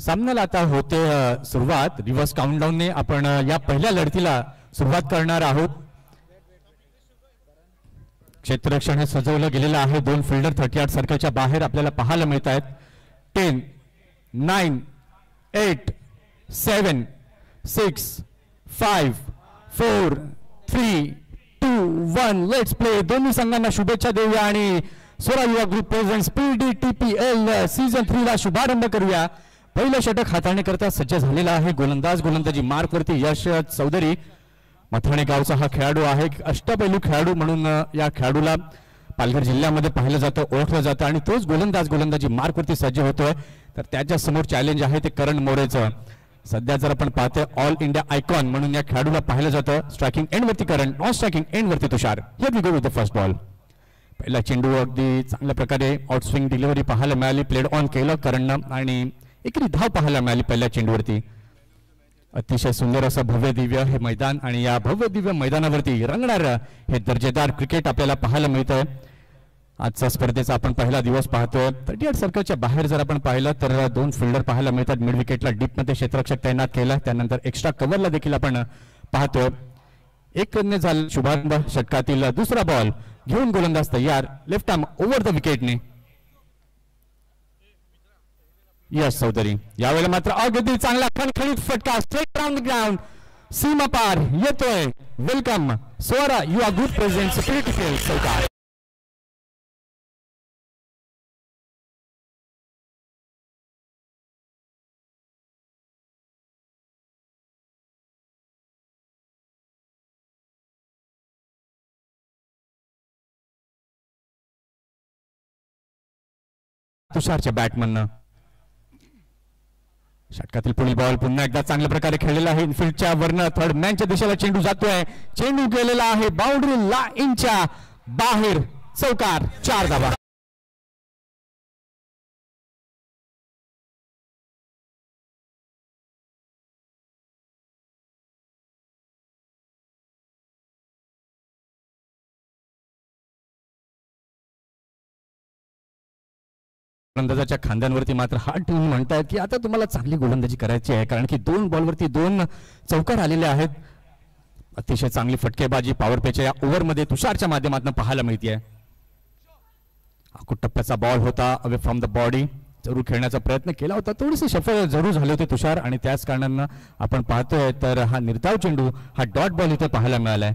सामन्याला आता होते सुरुवात. रिव्हर्स काउंटडाऊनने आपण या पहिल्या लढतीला सुरुवात करणार आहोत. क्षेत्ररक्षण हे सजवलं गेलेलं आहे. दोन फिल्डर 38 सर्कलच्या बाहेर आपल्याला पाहायला मिळत आहेत. 10 9 8 7 6 5 4 3 2 1 लेट्स प्ले. दोन्ही संघांना शुभेच्छा देऊया आणि सोरा युवा ग्रुप प्रेझेंट्स PDTPL सीझन 3 ला शुभारंभ करूया. पहिलं षटक हाताळण्याकरता सज्ज झालेला आहे. गोलंदाजी मार्कवरती यश चौधरी. मथाणे गावचा हा खेळाडू आहे. अष्टपैलू खेळाडू म्हणून या खेळाडूला पालघर जिल्ह्यामध्ये पाहिलं जातं, ओळखलं जातं आणि तोच गोलंदाजी मार्कवरती सज्ज होतोय. तर त्याच्या समोर चॅलेंज आहे ते करण मोरेचं. सध्या जर आपण पाहतोय ऑल इंडिया आयकॉन म्हणून या खेळाडूला पाहिलं जातं. स्ट्रायकिंग एंड वरती करण, नॉन स्ट्रायकिंग एंड वरती Tushar. Here we go with the first ball. पहिला चेंडू अगदी चांगल्या प्रकारे आउट स्विंग डिलिव्हरी पाहायला मिळाली. प्लेड ऑन केलं करणनं आणि एकरी धाव पाहायला मिळाली पहिल्या चेंडूवरती. अतिशय सुंदर असं भव्य दिव्य हे मैदान आणि या भव्य दिव्य मैदानावरती रंगणार हे दर्जेदार क्रिकेट आपल्याला पाहायला मिळतंय. आजचा स्पर्धेचा आपण पहिला दिवस पाहतोय. 38 सर्कलच्या बाहेर जर आपण पाहिलं तर दोन फिल्डर पाहायला मिळतात. मिड विकेटला डीपमध्ये क्षेत्ररक्षक तैनात केला. त्यानंतर एक्स्ट्रा कव्हरला देखील आपण पाहतोय. एक रनने झाला शुभारंभ. षटकातील दुसरा बॉल घेऊन गोलंदाज तयार. लेफ्ट आर्म ओव्हर द विकेटने यश चौधरी. यावेळेला मात्र अगदी चांगला खणखणीत फटका स्ट्रेट राउंड द ग्राउंड. सीमा पार येतोय. वेलकम सोरा युवा ग्रुप प्रेझेंट्स PDTPL चौकार. तुषारच्या बॅटमननं षटकातील पुढील बॉल पुन्हा एकदा चांगल्या प्रकारे खेळलेला आहे. इनफिल्डच्या वरनं थर्ड मॅनच्या दिशेला चेंडू जातोय. चेंडू गेलेला आहे बाउंड्री लाईनच्या बाहेर. चौकार. 4 धावा. गोलंदाजाच्या खांद्यांवरती मात्र हात ठेवून म्हणतायत की आता तुम्हाला चांगली गोलंदाजी करायची आहे, कारण की 2 बॉलवरती 2 चौकार आलेले आहेत. अतिशय चांगली फटकेबाजी पॉवर प्लेच्या या ओव्हरमध्ये तुषारच्या माध्यमातून पाहायला मिळते. टप्प्याचा बॉल होता. अवे फ्रॉम द बॉडी जरूर खेळण्याचा प्रयत्न केला होता. थोडेसे सफल जरूर झाले होते तुषार आणि त्याच कारणानं आपण पाहतोय तर हा निर्धाव चेंडू हा डॉट बॉल इथे पाहायला मिळालाय.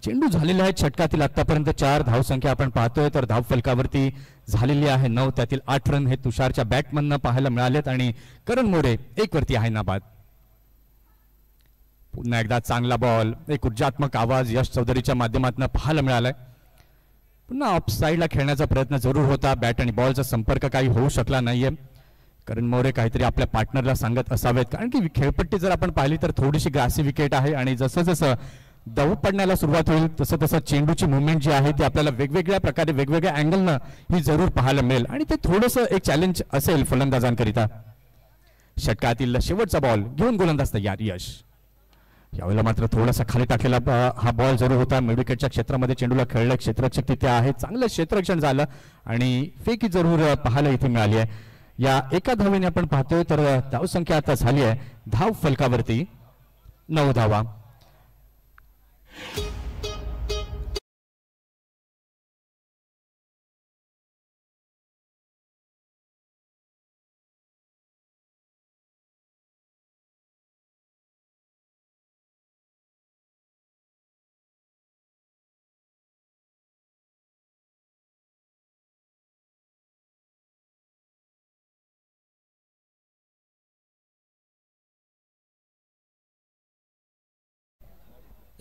चेंडू झालेले आहेत षटकातील आतापर्यंत 4 धावसंख्या आपण पाहतोय तर धाव फलकावरती झालेली आहे 9. त्यातील 8 रन हे तुषारच्या बॅटमननं पाहायला मिळालेत आणि करण मोरे 1 वरती आहे नाबाद. पुन्हा एकदा चांगला बॉल. एक ऊर्जात्मक आवाज यश चौधरीच्या माध्यमातून पाहायला मिळालाय. पुन्हा ऑफ साईडला खेळण्याचा प्रयत्न जरूर होता. बॅट आणि बॉलचा संपर्क काही होऊ शकला नाहीये. करण मोरे काहीतरी आपल्या पार्टनरला सांगत असावेत, कारण की खेळपट्टी जर आपण पाहिली तर थोडीशी ग्रासी विकेट आहे आणि जसं जसं दव पडण्याला सुरुवात होईल तसं तसं चेंडूची मुवमेंट जी आहे ती आपल्याला वेगवेगळ्या प्रकारे वेगवेगळ्या अँगलनं ही जरूर पाहायला मिळेल आणि ते थोडंसं एक चॅलेंज असेल फलंदाजांकरिता. षटकातील शेवटचा बॉल घेऊन गोलंदाज तयार यश. यावेळेला मात्र थोडासा खाली टाकलेला हा बॉल जरूर होता. मिड विकेटच्या क्षेत्रामध्ये चेंडूला खेळलं. क्षेत्ररक्षक तिथे आहे. चांगलं क्षेत्ररक्षण झालं आणि फेकी जरूर पाहायला इथे मिळाली आहे. या एका धावेने आपण पाहतोय तर धावसंख्या आता झाली आहे धाव फलकावरती 9 धावा.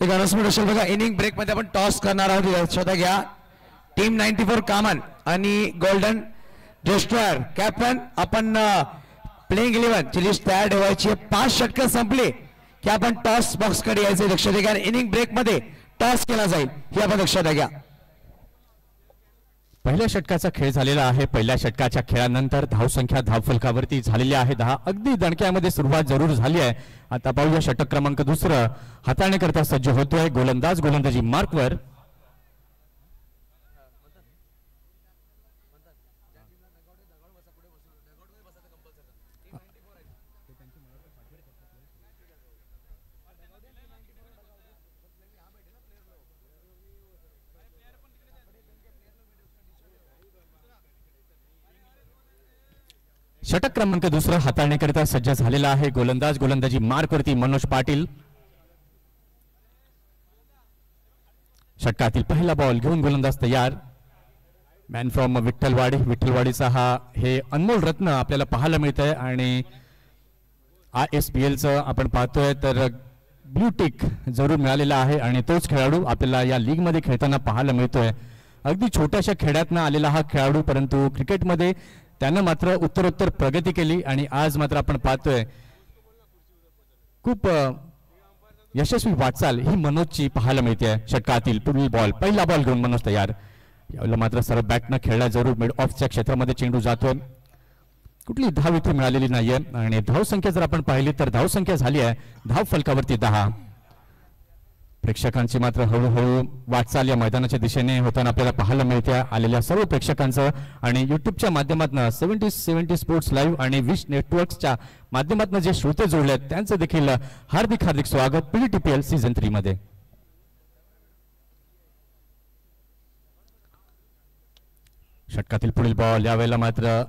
एक अनाउन्समेंट असेल बघा. इनिंग ब्रेक मध्ये आपण टॉस करणार आहोत. लक्षात घ्या. टीम 94 कामन आणि गोल्डन डिस्ट्रॉयर कॅप्टन आपण प्लेइंग 11 ची लिस्ट तयार ठेवायची आहे. 5 षटकं संपली की आपण टॉस बॉक्स कडे यायचे. लक्षात घ्या. इनिंग ब्रेक मध्ये टॉस केला जाईल हे आपण लक्षात घ्या. पहिल्या षटकाचा खेळ झालेला आहे. पहिल्या षटकाच्या खेळानंतर धावसंख्या धावफलकावरती झालेली आहे 10. अगदी दणक्यामध्ये सुरुवात जरूर झाली आहे. आता पाहूया षटक क्रमांक 2 हाताळण्याकरता सज्ज होतोय. गोलंदाजी मार्कवर. षटक क्रमांक दुसरा हाताळण्याकरिता सज्ज झालेला आहे गोलंदाज. गोलंदाजी मार्कवरती मनोज पाटील. षटकातील पहिला बॉल घेऊन गोलंदाज तयार. Man from Vitthalwadi. विठ्ठलवाडीचा हे अनमोल रत्न आपल्याला पाहायला मिळत आहे आणि ISPLचं आपण पाहतोय तर ब्लू टिक जरूर मिळालेला आहे आणि तोच खेळाडू आपल्याला या लीग मध्ये खेळताना पाहायला मिळतोय. अगदी छोट्याशा खेड्यातनं आलेला हा खेळाडू, परंतु क्रिकेटमध्ये त्यानं मात्र उत्तरोत्तर प्रगती केली आणि आज मात्र आपण पाहतोय खूप यशस्वी वाटचाल ही मनोजची पाहायला मिळते. षटकातील पुढील बॉल, पहिला बॉल घेऊन मनोज तयार. यावेळेला मात्र सरळ बॅटनं खेळला जरूर मिड ऑफच्या क्षेत्रामध्ये चेंडू जातोय. कुठली धाव इथे मिळालेली नाहीये आणि धावसंख्या जर आपण पाहिली तर धावसंख्या झाली आहे धाव फलकावरती 10. प्रेक्षकांची मात्र हळूहळू वाटचाल या मैदानाच्या दिशेने होताना आपल्याला पाहायला मिळते. आलेल्या सर्व प्रेक्षकांचं आणि युट्यूबच्या माध्यमातून 70 स्पोर्ट्स लाईव्ह आणि विश नेटवर्क्सच्या माध्यमातून जे श्रोते जोडले आहेत त्यांचं देखील हार्दिक हार्दिक स्वागत PDTPL सीझन 3 मध्ये. षटकातील पुढील बॉल, यावेळेला मात्र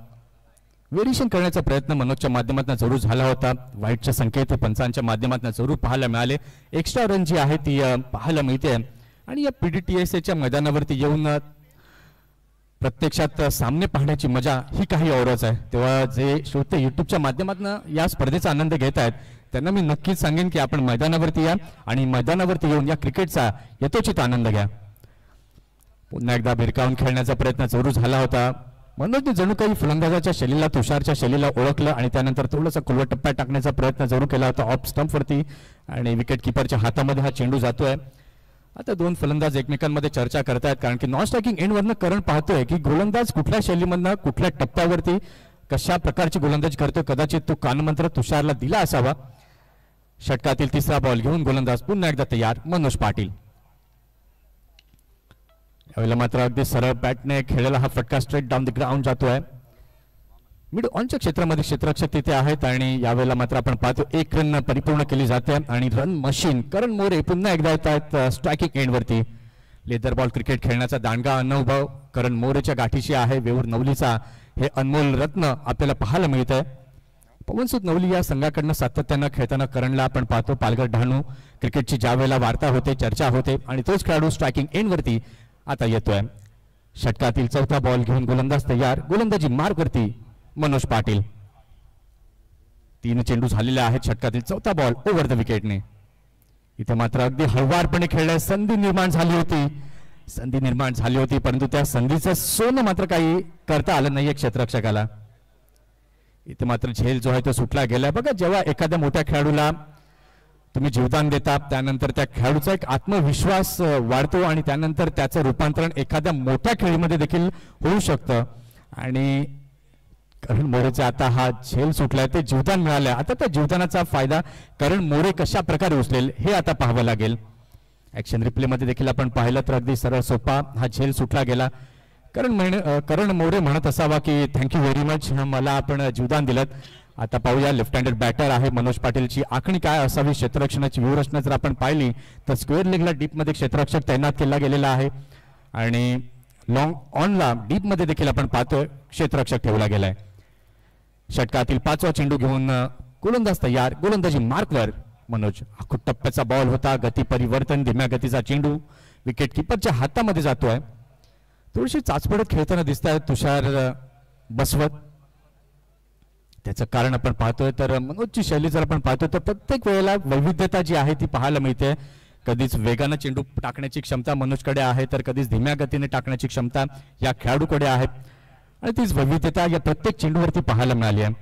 व्हेरिएशन करण्याचा प्रयत्न मनोजच्या माध्यमातून जरूर झाला होता. वाईटच्या संकेत पंचांच्या माध्यमातून जरूर पाहायला मिळाले. एक्स्ट्रा रन जी आहे ती पाहायला मिळते आणि या PDTSAच्या मैदानावरती येऊन प्रत्यक्षात सामने पाहण्याची मजा ही काही औरच आहे. तेव्हा जे श्रोते युट्यूबच्या माध्यमातून या स्पर्धेचा आनंद घेत आहेत त्यांना मी नक्कीच सांगेन की आपण मैदानावरती या आणि मैदानावरती येऊन या क्रिकेटचा यथोचित आनंद घ्या. पुन्हा एकदा भिरकावून खेळण्याचा प्रयत्न जरूर झाला होता. मनोजने जणू काही फलंदाजाच्या शैलीला, तुषारच्या शैलीला ओळखलं आणि त्यानंतर थोडासा खुलवा टप्प्यात टाकण्याचा प्रयत्न जरूर केला होता ऑफ स्टंपवरती आणि विकेट किपरच्या हातामध्ये हा चेंडू जातोय. आता दोन फलंदाज एकमेकांमध्ये चर्चा करतायत कारण की नॉन स्ट्रायकिंग एंडवरनं करण पाहतोय की गोलंदाज कुठल्या शैलीमधनं कुठल्या टप्प्यावरती कशा प्रकारची गोलंदाजी करतोय. कदाचित तो कानमंत्र तुषारला दिला असावा. षटकातील तिसरा बॉल घेऊन गोलंदाज पुन्हा एकदा तयार मनोज पाटील. यावेळेला मात्र अगदी सरळ बॅटने खेळलेला हा फटका स्ट्रेट डाऊन द ग्राउंड जातोय. मिड ऑनच्या क्षेत्रामध्ये क्षेत्ररक्षक तिथे आहेत आणि यावेळेला मात्र आपण पाहतो एक रन परिपूर्ण केली जाते आणि रन मशीन करण मोरे पुन्हा एकदा येत आहेत स्ट्रायकिंग एंडवरती. लेदर बॉल क्रिकेट खेळण्याचा दांडगा अनुभव करण मोरेच्या गाठीशी आहे. वेऊर नवलीचा हे अनमोल रत्न आपल्याला पाहायला मिळत आहे. पवनसुत नवली या संघाकडनं सातत्यानं खेळताना करणला आपण पाहतो. पालघर डहाणू क्रिकेटची ज्या वेळेला वार्ता होते, चर्चा होते आणि तोच खेळाडू स्ट्रायकिंग एंडवरती आता येतोय. षटकातील चौथा बॉल घेऊन गोलंदाज तयार. गोलंदाजी मार्कवरती मनोज पाटील. 3 चेंडू झालेले आहेत. षटकातील चौथा बॉल ओव्हर द विकेटने. इथे मात्र अगदी हळवारपणे खेळल्या संधी निर्माण झाली होती परंतु त्या संधीचं सोनं मात्र काही करता आलं नाहीये क्षेत्ररक्षकाला. इथे मात्र झेल जो आहे तो सुटला गेलाय. बघा, जेव्हा एखाद्या मोठ्या खेळाडूला तुम्ही जीवदान देता त्यानंतर त्या खेळाडूचा एक आत्मविश्वास वाढतो आणि त्यानंतर त्याचं रूपांतरण एखाद्या मोठ्या खेळीमध्ये देखील होऊ शकतं. आणि करण मोरेचे आता हा झेल सुटलाय, ते जीवदान मिळालंय. आता त्या जीवदानाचा फायदा करण मोरे कशा प्रकारे उचलेल हे आता पाहावं लागेल. ऍक्शन रिप्ले मध्ये देखील आपण पाहिलं तर अगदी सरळ सोपा हा झेल सुटला गेला. करण मोरे म्हणत असावा की थँक्यू व्हेरी मच, मला आपण जीवदान दिलं. आता पाहूया लेफ्ट हँडेड बॅटर आहे मनोज पाटीलची आखणी काय असावी. क्षेत्ररक्षणाची व्यूहरचना जर आपण पाहिली तर स्क्वेअर लेगला डीप मध्ये क्षेत्ररक्षक तैनात केला गेलेला आहे आणि लॉंग ऑनला डीप मध्ये देखील आपण पाहतोय क्षेत्ररक्षक ठेवला गेलाय. षटकातील 5वा चेंडू घेऊन गोलंदाज तयार. गोलंदाजी मार्कवर मनोज. हा टप्प्याचा बॉल होता. गती परिवर्तन, धीम्या गतीचा चेंडू विकेट किपरच्या हातामध्ये जातोय. थोडीशी चाचपडत खेळताना दिसत आहे तुषार बसवत. त्याचं कारण आपण पाहतोय तर मनोजची शैली जर आपण पाहतोय तर प्रत्येक वेळेला वैविध्यता जी आहे ती पाहायला मिळते. कधीच वेगानं चेंडू टाकण्याची क्षमता मनोजकडे आहे तर कधीच धीम्या गतीने टाकण्याची क्षमता या खेळाडूकडे आहे आणि तीच वैविध्यता या प्रत्येक चेंडूवरती पाहायला मिळाली आहे.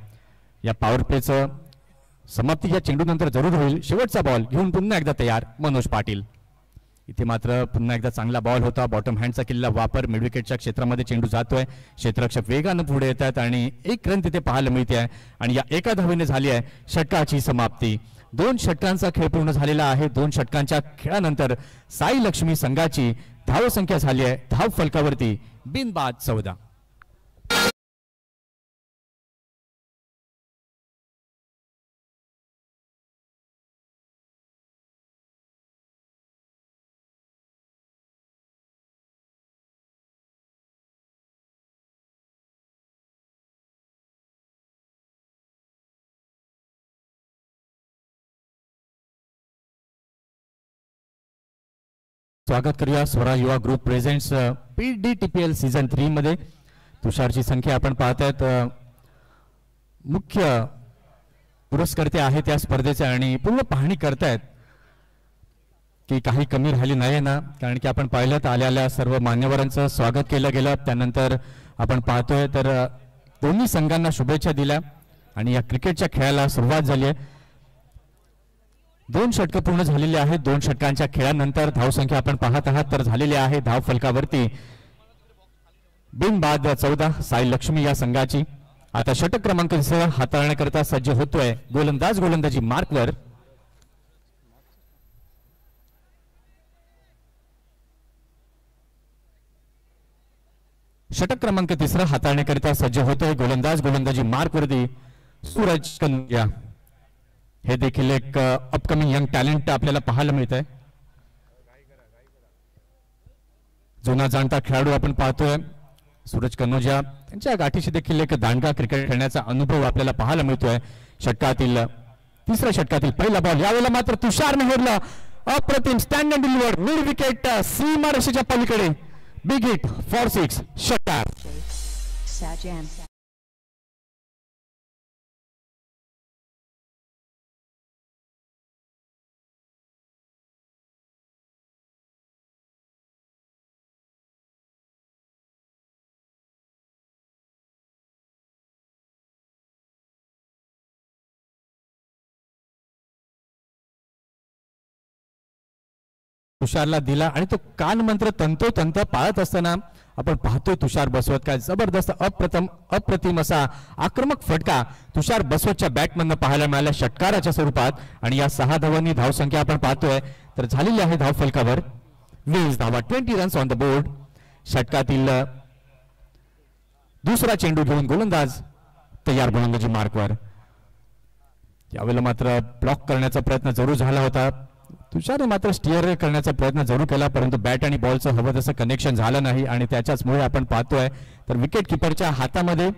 या पॉवर प्लेचं समाप्ती या चेंडूनंतर जरूर होईल. शेवटचा बॉल घेऊन पुन्हा एकदा तयार मनोज पाटील. इथे मात्र पुन्हा एकदा चांगला बॉल होता. बॉटम हँडचा केलेला वापर. मिड विकेटच्या क्षेत्रामध्ये चेंडू जातोय. क्षेत्ररक्षक वेगानं पुढे येत आहेत आणि एक रन तिथे पाहायला मिळते आहे आणि या एका धावेने झाली आहे षटकाची समाप्ती. 2 षटकांचा खेळ पूर्ण झालेला आहे. 2 षटकांच्या खेळानंतर साई लक्ष्मी संघाची धावसंख्या झाली आहे धाव फलकावरती बिनबाद 14. स्वागत करूया स्वरा युवा ग्रुप प्रेझेंट्स PDTPL सीझन 3 मध्ये. तुषारची संख्या आपण पाहतायत. मुख्य पुरस्कर्ते आहेत या स्पर्धेचे आणि पूर्ण पाहणी करतायत की काही कमी राहिली नाही ना, कारण की आपण पाहिलं तर आलेल्या सर्व मान्यवरांचं स्वागत केलं गेलं. त्यानंतर आपण पाहतोय तर दोन्ही संघांना शुभेच्छा दिल्या आणि या क्रिकेटच्या खेळाला सुरुवात झाली आहे. 2 षटकं पूर्ण झालेली आहेत. 2 षटकांच्या खेळानंतर धावसंख्या आपण पाहत आहात तर झालेली आहे धाव फलकावरती बिनबाद 14 साई लक्ष्मी या संघाची. आता षटक क्रमांक 6 हाताळण्याकरता सज्ज होतोय गोलंदाज. गोलंदाजी मार्कवर. षटक क्रमांक 3 हाताळण्याकरिता सज्ज होतोय गोलंदाज. गोलंदाजी मार्कवरती सूरज कन्या. हे देखील एक अपकमिंग यंग टॅलेंट आपल्याला पाहायला मिळत आहे. जुना जाणता खेळाडू आपण पाहतोय सूरज कनोजा. त्यांच्या गाठीशी देखील एक दांडगा क्रिकेट खेळण्याचा अनुभव आपल्याला पाहायला मिळतोय. षटकातील 3ऱ्या षटकातील पहिला बॉल. यावेळेला मात्र तुषारने हेरलं. अप्रतिम stand and deliver mid wicket सीमारेषेच्या पलीकडे. बिग हिट फॉर 6 षटकार. तुषारला दिला आणि तो कान मंत्र तंतोतंत पाळत असताना आपण पाहतोय तुषार बसवत काय जबरदस्त अप्रतिम असा आक्रमक फटका तुषार बसवतच्या बॅटमधनं पाहायला मिळाला षटकाराच्या स्वरूपात. आणि या 6 धावांनी धावसंख्या आपण पाहतोय तर झालेली आहे धाव फलकावर 20 धावा. 20 रन्स ऑन द बोर्ड. षटकातील दुसरा चेंडू घेऊन गोलंदाज तयार. गोलंदाजी मार्कवर. यावेळेला मात्र ब्लॉक करण्याचा प्रयत्न जरूर झाला होता. तुषारने मात्र स्टिअर करण्याचा प्रयत्न जरूर केला परंतु बॅट आणि बॉलचं हवं तसं कनेक्शन झालं नाही आणि त्याच्याचमुळे आपण पाहतोय तर विकेट किपरच्या हातामध्ये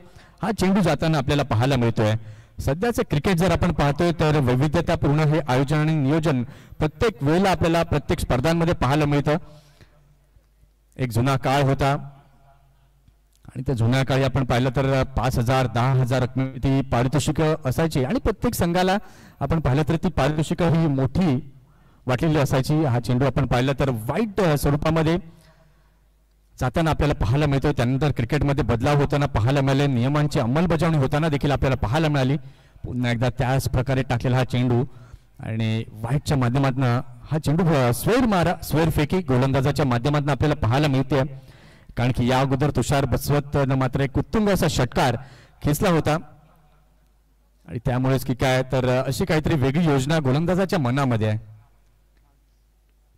हा चेंडू जाताना आपल्याला पाहायला मिळतोय. सध्याचे क्रिकेट जर आपण पाहतोय तर वैविध्यतापूर्ण हे आयोजन आणि नियोजन प्रत्येक वेळेला आपल्याला प्रत्येक स्पर्धांमध्ये पाहायला मिळतं. एक जुना काळ होता आणि त्या जुन्या काळी आपण पाहिलं तर 5,000 10,000 रकमेची पारितोषिक असायची आणि प्रत्येक संघाला आपण पाहिलं तर ती पारितोषिक ही मोठी वाटलेली असायची. हा चेंडू आपण पाहिलं तर वाईट स्वरूपामध्ये जाताना आपल्याला पाहायला मिळतो. त्यानंतर क्रिकेटमध्ये बदलाव होताना पाहायला मिळाले. नियमांची अंमलबजावणी होताना देखील आपल्याला पाहायला मिळाली. पुन्हा एकदा त्याच प्रकारे टाकलेला हा चेंडू आणि वाईटच्या माध्यमातून हा चेंडू स्वेर फेकी गोलंदाजाच्या माध्यमातून आपल्याला पाहायला मिळते. कारण की या अगोदर तुषार बसवतनं मात्र एक उत्तुंग असा षटकार खेचला होता आणि त्यामुळेच की काय तर अशी काहीतरी वेगळी योजना गोलंदाजाच्या मनामध्ये आहे.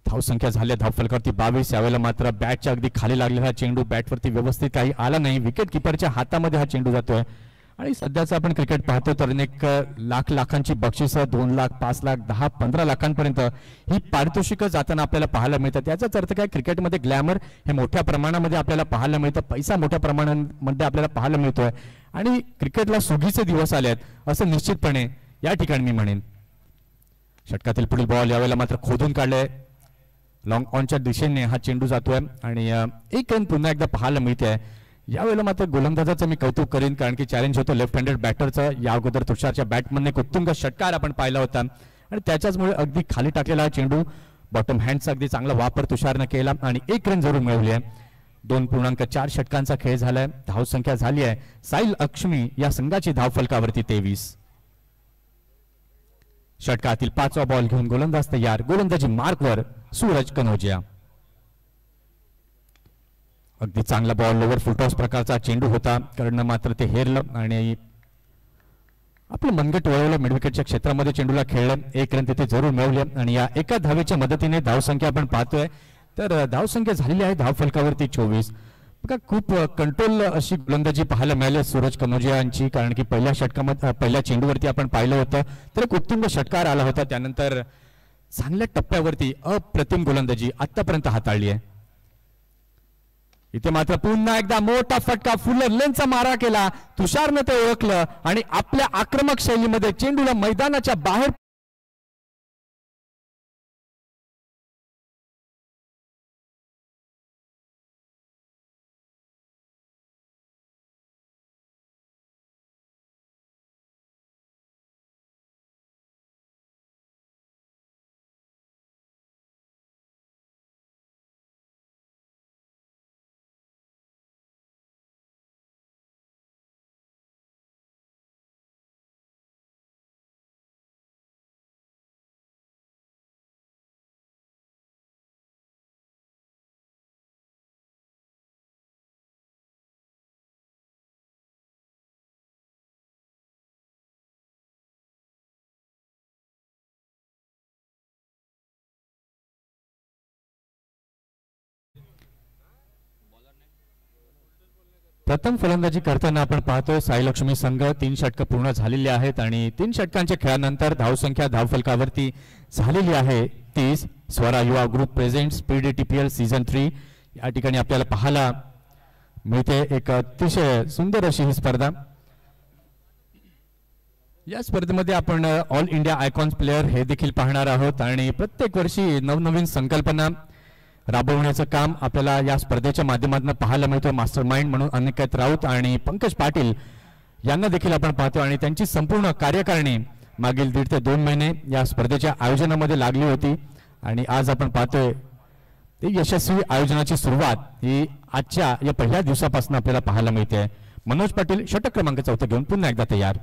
धावसंख्या झाल्या धाव फलकावरती 22. यावेळेला मात्र बॅटच्या अगदी खाली लागलेला हा चेंडू बॅटवरती व्यवस्थित काही आला नाही. विकेट किपरच्या हातामध्ये हा चेंडू जातोय आणि सध्याचं आपण क्रिकेट पाहतो तर अनेक लाखांची बक्षिस 2 लाख 5 लाख 10 15 लाखांपर्यंत ही पारितोषिकं जाताना आपल्याला पाहायला मिळतात. याचाच अर्थ काय क्रिकेटमध्ये ग्लॅमर हे मोठ्या प्रमाणामध्ये आपल्याला पाहायला मिळतं. पैसा मोठ्या प्रमाणामध्ये आपल्याला पाहायला मिळतोय आणि क्रिकेटला सुगीचे दिवस आले आहेत असं निश्चितपणे या ठिकाणी मी म्हणेन. षटकातील पुढील बॉल यावेळेला मात्र खोदून काढले. लॉंग ऑनच्या दिशेने हा चेंडू जातोय आणि एक रन पुन्हा एकदा पाहायला मिळते. यावेळेला मात्र गोलंदाजाचं मी कौतुक करीन कारण की चॅलेंज होतं लेफ्ट हँडेड बॅटरचं. या अगोदर तुषारच्या बॅटमधने एक उत्तुंग षटकार आपण पाहिला होता आणि त्याच्याचमुळे अगदी खाली टाकलेला हा चेंडू बॉटम हँडचा अगदी चांगला वापर तुषारनं केला आणि 1 रन जरूर मिळवली आहे. 2.4 षटकांचा खेळ झालाय. धावसंख्या झाली आहे साई लक्ष्मी या संघाची धाव फलकावरती 23. षटकातील 5वा बॉल घेऊन गोलंदाज तयार. गोलंदाजी मार्कवर सूरज कनोजिया. अगदी चांगला बॉल लोवर फुलटॉस प्रकारचा चेंडू होता कारण मात्र ते हेरलं आणि आपलं मनगट वळवलं. मिडविकेटच्या क्षेत्रामध्ये चेंडूला खेळलं. 1 रन तिथे जरूर मिळवले आणि या एका धावेच्या मदतीने धावसंख्या आपण पाहतोय तर धावसंख्या झालेली आहे धाव फलकावरती 24. बघा खूप कंट्रोल अशी गोलंदाजी पाहायला मिळाली सूरज कनोजिया यांची कारण की पहिल्या षटकामध्ये पहिल्या चेंडूवरती आपण पाहिलं होतं तर एक उत्तुंग षटकार आला होता. त्यानंतर चांगल्या टप्प्यावरती अप्रतिम गोलंदाजी आतापर्यंत हाताळली आहे. इथे मात्र पुन्हा एकदा मोठा फटका फुलर लेनचा मारा केला. तुषारनं ते ओळखलं आणि आपल्या आक्रमक शैलीमध्ये चेंडूला मैदानाच्या बाहेर प्रथम फलंदाजी करताना आपण पाहतोय साईलक्ष्मी संघ 3 षटक पूर्ण झालेली आहेत आणि 3 षटकांच्या खेळानंतर धावसंख्या धावफलकावरती झालेली आहे 30. स्वरा युवा ग्रुप प्रेझेंट्स PDTPL सीझन 3 या ठिकाणी आपल्याला पाहायला मिळते एक अतिशय सुंदर अशी ही स्पर्धा. या स्पर्धेमध्ये आपण ऑल इंडिया आयकॉन्स प्लेयर हे देखील पाहणार आहोत आणि प्रत्येक वर्षी नवनवीन संकल्पना राबवण्याचं काम आपल्याला या स्पर्धेच्या माध्यमातून पाहायला मिळतं. मास्टर माइंड म्हणून अनिकेत राऊत आणि पंकज पाटील यांना देखील आपण पाहतो आणि त्यांची संपूर्ण कार्यकारिणी मागील 1.5 ते 2 महिने या स्पर्धेच्या आयोजनामध्ये लागली होती आणि आज आपण पाहतोय ती यशस्वी आयोजनाची सुरुवात ही आजच्या या पहिल्या दिवसापासून आपल्याला पाहायला मिळते. मनोज पाटील षटक क्रमांक 4 घेऊन पुन्हा एकदा तयार.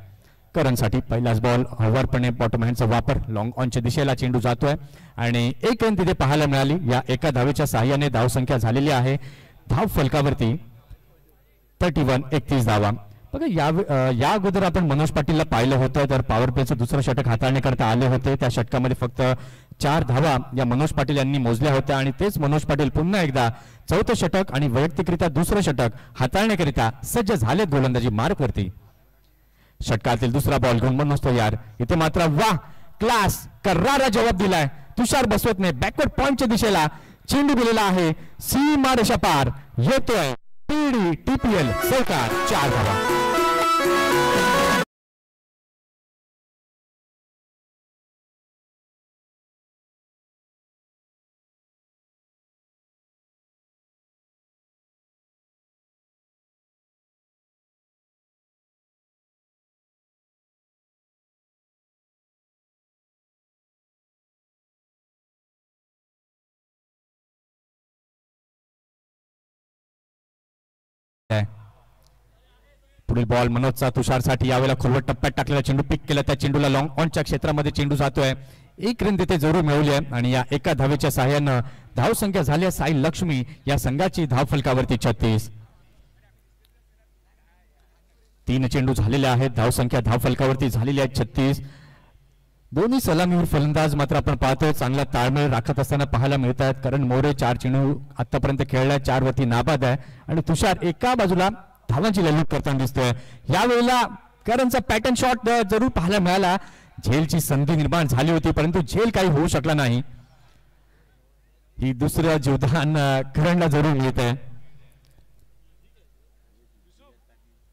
करणसाठी पहिलाच बॉल हळूवारपणे बॉटम हँडचा वापर लॉंग ऑनच्या दिशेला चेंडू जातोय आणि 1 रन तिथे पाहायला मिळाली. या एका धावेच्या सहाय्याने धावसंख्या झालेली आहे धाव फलकावरती 31 धावा. बघा या अगोदर आपण मनोज पाटीलला पाहिलं होतं तर पॉवर प्लेचं दुसरं षटक हाताळण्याकरता आले होते. त्या षटकामध्ये फक्त 4 धावा या मनोज पाटील यांनी मोजल्या होत्या आणि तेच मनोज पाटील पुन्हा एकदा 4थं षटक आणि वैयक्तिकरित्या दुसरं षटक हाताळण्याकरिता सज्ज झालेत गोलंदाजी मार्कवरती. षटकातील दुसरा बॉल घेऊन मनोज तयार. इथे मात्र वाह क्लास करारा जवाब दिलाय तुषार बसवतने. बॅकवर्ड पॉइंटच्या दिशेला चेंडू दिलेला आहे सीमा रेषा पार येतोय PDTPL चौकार 4 धावा. पुढील बॉल मनोजचा तुषारसाठी यावेळेला खोलवट टप्प्यात टाकलेला चेंडू पिक केला. त्या चेंडूला लॉंग ऑनच्या क्षेत्रामध्ये चेंडू जातोय. 1 रन तिथे जरूर मिळवली आहे आणि या एका धावेच्या सहाय्यानं धावसंख्या झाली आहे साई लक्ष्मी या संघाची धाव फलकावरती 36. 3 चेंडू झालेले आहेत. धावसंख्या धाव फलकावरती झालेली आहे 36. दोन्ही सलामीवर फलंदाज मात्र आपण पाहतोय चांगला ताळमेळ राखत असताना पाहायला मिळत आहेत. करण मोरे 4 चेंडू आतापर्यंत खेळलाय 4 वरती नाबाद आहे आणि तुषार एका बाजूला धावांची लढत करताना दिसतोय. यावेळेला करणचा पॅटर्न शॉट जरूर पाहायला मिळाला. झेलची संधी निर्माण झाली होती परंतु झेल काही होऊ शकला नाही. ही दुसरं जीवदान करणला जरूर मिळत आहे.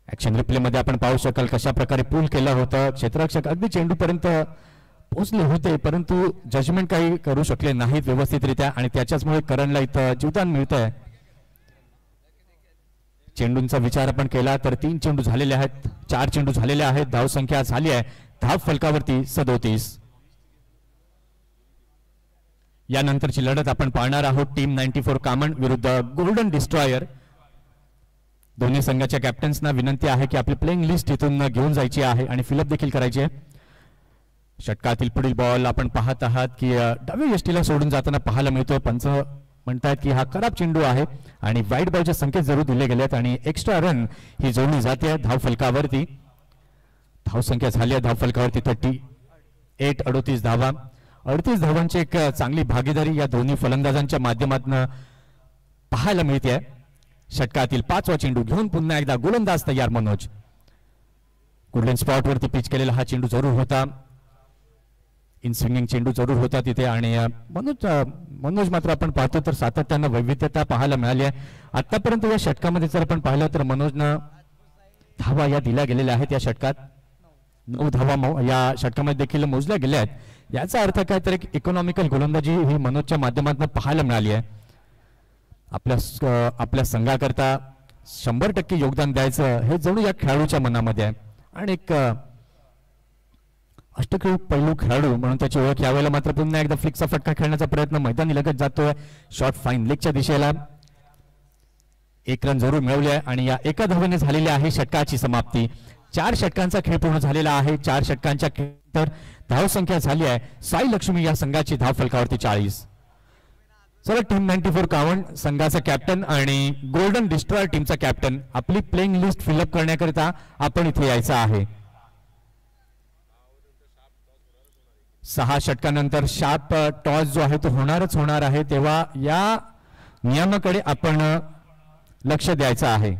ऍक्शन रिप्ले मध्ये आपण पाहू शकाल कशा प्रकारे पूल केलं होतं. क्षेत्ररक्षक अगदी चेंडू पर्यंत पोहोचले होते परंतु जजमेंट काही करू शकले नाहीत व्यवस्थितरित्या आणि त्याच्याचमुळे करणला इथं जीवदान मिळत आहे. चेंडूंचा विचार आपण केला तर 3 चेंडू झालेले आहेत 4 चेंडू झालेले आहेत. धावसंख्या झाली आहे धाव फलकावरती 37. यानंतरची लढत आपण पाहणार आहोत टीम 94 कामन विरुद्ध गोल्डन डिस्ट्रॉयर. दोन्ही संघाच्या कॅप्टन्सना विनंती आहे की आपली प्लेइंग लिस्ट इथून घेऊन जायची आहे आणि फिलअप देखील करायची आहे. षटकातील पुढील बॉल आपण पाहत आहात की डाव्या यष्टीला सोडून जाताना पाहायला मिळतोय. पंच म्हणतात की हा खराब चेंडू आहे आणि वाईट बॉलचे संकेत जरूर दिले गेलेत आणि एक्स्ट्रा रन ही जोडली जाते धाव फलकावरती. धावसंख्या झाली आहे धाव फलकावरती 38 धावा. 38 धावांची एक चांगली भागीदारी या दोन्ही फलंदाजांच्या माध्यमातून पाहायला मिळते. षटकातील 5वा चेंडू घेऊन पुन्हा एकदा गोलंदाज तयार मनोज. गोल्डन स्पॉट वरती पिच केलेला हा चेंडू जरूर होता. इन स्विंगिंग चेंडू जरूर होता तिथे आणि मनोज मात्र आपण पाहतो तर सातत्यानं वैविध्यता पाहायला मिळाली आहे. आतापर्यंत या षटकामध्ये जर आपण पाहिलं तर मनोजनं धावा या दिल्या गेलेल्या आहेत. या षटकात 9 धावा या षटकामध्ये देखील मोजल्या गेल्या आहेत. याचा अर्थ काय तर एक इकॉनॉमिकल गोलंदाजी ही मनोजच्या माध्यमातून पाहायला मिळाली आहे. आपल्या संघाकरता 100% योगदान द्यायचं हे जणू या खेळाडूच्या मनामध्ये आहे आणि एक अष्टक्रिय पैलू खेळाडू म्हणून त्याची ओळख. यावेळेला मात्र पुन्हा एकदा फ्लिकचा फटका खेळण्याचा प्रयत्न मैदानी लगत जातोय. शॉट फाईन लेगच्या दिशेला. 1 रन जरूर मिळवले आहे आणि या एका धावेने झालेली आहे षटकाची समाप्ती. 4 षटकांचा खेळ पूर्ण झालेला आहे. 4 षटकांच्या खेळानंतर धावसंख्या झाली आहे साई लक्ष्मी या संघाची धाव फलकावरती 40. चला टीम 94 कामन संघाचा कॅप्टन आणि गोल्डन डिस्ट्रॉयर टीमचा कॅप्टन आपली प्लेइंग लिस्ट फिलअप करण्याकरिता आपण इथे यायचं आहे. 6 षटकानंतर शार्प टॉस जो आहे तो होणारच होणार आहे. तेव्हा या नियमाकडे आपण लक्ष द्यायचं आहे.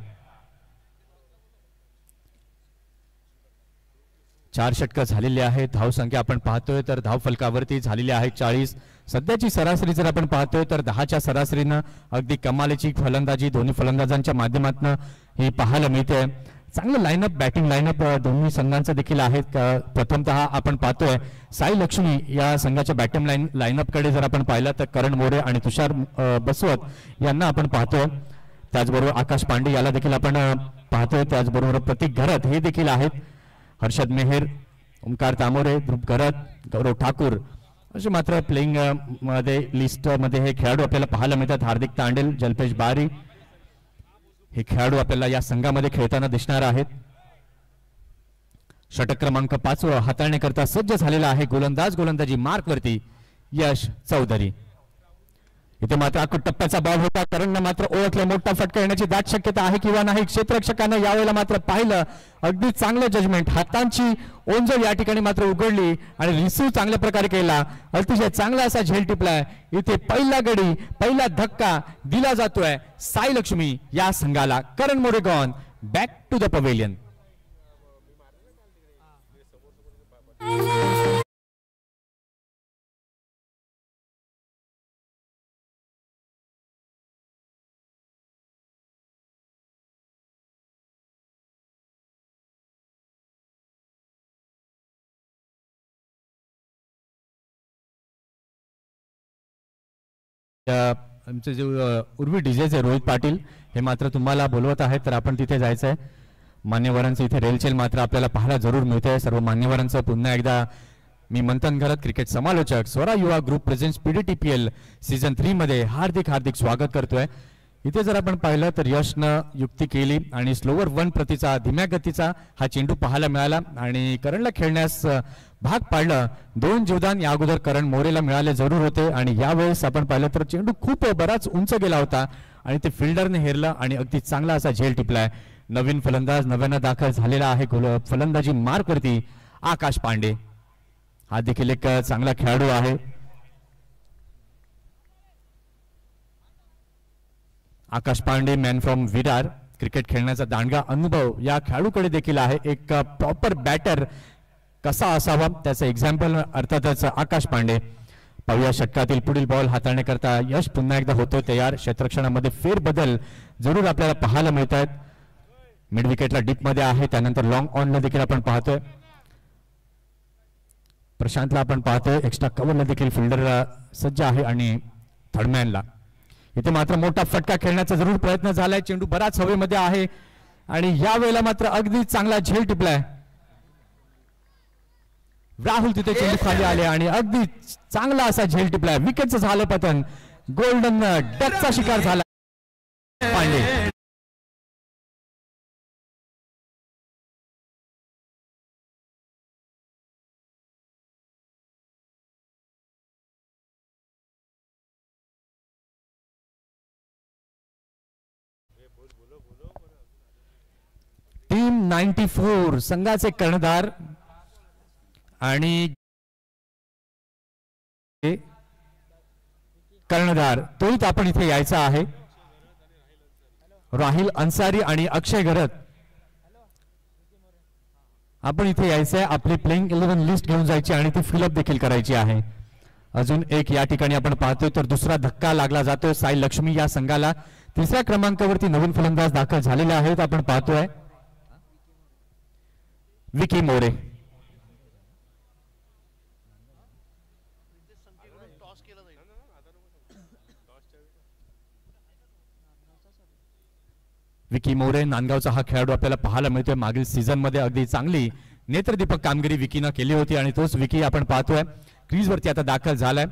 4 षटकं झालेली आहेत. धावसंख्या आपण पाहतोय तर धाव फलकावरती झालेली आहे 40. सध्याची सरासरी जर आपण पाहतोय तर 10च्या सरासरीनं अगदी कमालीची फलंदाजी दोन्ही फलंदाजांच्या माध्यमातून ही पाहायला मिळते. चांगलं लाईनअप, बॅटिंग लाईनअप दोन्ही संघांचं देखील आहे. प्रथमतः आपण पाहतोय साई लक्ष्मी या संघाच्या बॅटिंग लाईनअप कडे जर आपण पाहिलं तर करण मोरे आणि तुषार बसवत यांना आपण पाहतोय. त्याचबरोबर आकाश पांडे याला देखील आपण पाहतोय. त्याचबरोबर प्रतीक घरत हे देखील आहेत. हर्षद मेहर, ओमकार तामोरे, ध्रुव घरत, गौरव ठाकूर असे मात्र प्लेइंग मध्ये लिस्ट मध्ये हे खेळाडू आपल्याला पाहायला मिळतात. हार्दिक तांडेल, जल्पेश बारी हे खेळाडू आपल्याला या संघामध्ये खेळताना दिसणार आहेत. षटक क्रमांक 5 हाताळण्याकरता सज्ज झालेला आहे गोलंदाजी मार्क वरती यश चौधरी. इथे मात्र टप्प्याचा बॉल होता. करणनं मात्र ओळखले, मोठा फटका येण्याची दाट शक्यता आहे किंवा नाही. क्षेत्ररक्षकानं यावेळेला मात्र पाहिलं, अगदी चांगलं जजमेंट, हातांची ओंजळ या ठिकाणी मात्र उघडली आणि रिसीव्ह चांगल्या प्रकारे केला. अतिशय चांगला असा झेल टिपलाय. इथे पहिला गडी, पहिला धक्का दिला जातोय साई लक्ष्मी या संघाला. Karan More gone back to the pavilion. आमचे जे उर्वी डीजे रोहित पाटील हे मात्र तुम्हाला बोलवत आहेत, तर आपण तिथे जायचं आहे. मान्यवरांचं इथे रेलचेल मात्र आपल्याला पाहायला जरूर मिळते. सर्व मान्यवरांचं पुन्हा एकदा मी मंथन घरत, क्रिकेट समालोचक, स्वरा युवा ग्रुप प्रेझेंट्स PDTPL सीझन 3 मध्ये हार्दिक हार्दिक स्वागत करतोय. इथे जर आपण पाहिलं तर यशनं युक्ती केली आणि स्लोवर 1 प्रतीचा धीम्या गतीचा हा चेंडू पाहायला मिळाला आणि करणला खेळण्यास भाग पाडलं. 2 जीवदान या अगोदर करण मोरेला मिळाले जरूर होते आणि यावेळेस आपण पाहिलं तर चेंडू खूप बराच उंच गेला होता आणि ते फिल्डरने हेरलं आणि अगदी चांगला असा झेल टिपलाय. नवीन फलंदाज नव्यानं दाखल झालेला आहे फलंदाजी मार्क वरती आकाश पांडे. हा देखील एक चांगला खेळाडू आहे. Akash Pandey, man from Virar, cricket खेळण्याचा दांडगा अनुभव या खेळाडूकडे देखील आहे. एक प्रॉपर बॅटर कसा असावा त्याचं एक्झाम्पल अर्थातच आकाश पांडे. पाहूया षटकातील पुढील बॉल हाताळण्याकरता यश पुन्हा एकदा होतोय तयार. क्षेत्ररक्षणामध्ये फेरबदल जरूर आपल्याला पाहायला मिळत आहेत. मिड विकेटला डीप मध्ये आहे, त्यानंतर लॉंग ऑनला देखील आपण पाहतोय. प्रशांतला आपण पाहतोय, एक्स्ट्रा कव्हरला देखील फिल्डर सज्ज आहे आणि थर्डमॅनला. इथे मात्र मोठा फटका खेळण्याचा जरूर प्रयत्न झालाय. चेंडू बराच हवेमध्ये आहे आणि या वेळेला मात्र अगदी चांगला झेल टिपलाय. राहुल तिथे चेंडू खाली आले आणि अगदी चांगला असा झेल टिपलाय. विकेटचं झालं पतन. गोल्डन डकचा शिकार झाला पांडे. टीम 94 संघाचे कर्णधार आणि कर्णधार तोही आपण इथे यायचा आहे. राहिल अन्सारी आणि अक्षय घरत आपण इथे यायचं आहे. आपली प्लेइंग 11 लिस्ट घेऊन जायची आणि ती फिलअप देखील करायची आहे. अजून एक या ठिकाणी आपण पाहतोय तर दुसरा धक्का लागला जातोय साई लक्ष्मी या संघाला. तिसऱ्या क्रमांकावरती नवीन फलंदाज दाखल झालेले आहेत. आपण पाहतोय विकी मोरे. विकी मोरे नांदगावचा हा खेळाडू आपल्याला पाहायला मिळतोय. मागील सीझन मध्ये अगदी चांगली नेत्रदीपक कामगिरी विकीनं केली होती आणि तोच विकी आपण पाहतोय क्रीज वरती आता दाखल झालाय.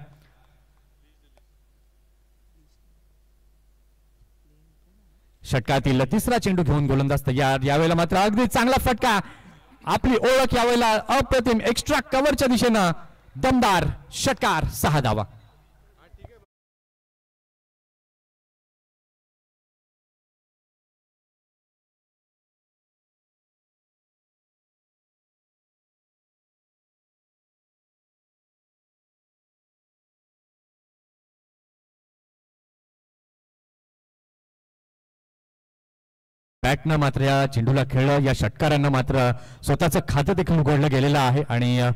षटकातील तिसरा चेंडू घेऊन गोलंदाज तयार. यावेळेला मात्र अगदी चांगला फटका. आपली ओळख यावेळेला अप्रतिम एक्स्ट्रा कव्हरच्या दिशेनं दमदार षटकार. 6 धावा. बॅटनं मात्र या चेंडूला खेळलं, या षटकारांना मात्र स्वतःचं खातं देखील उघडलं गेलेलं आहे आणि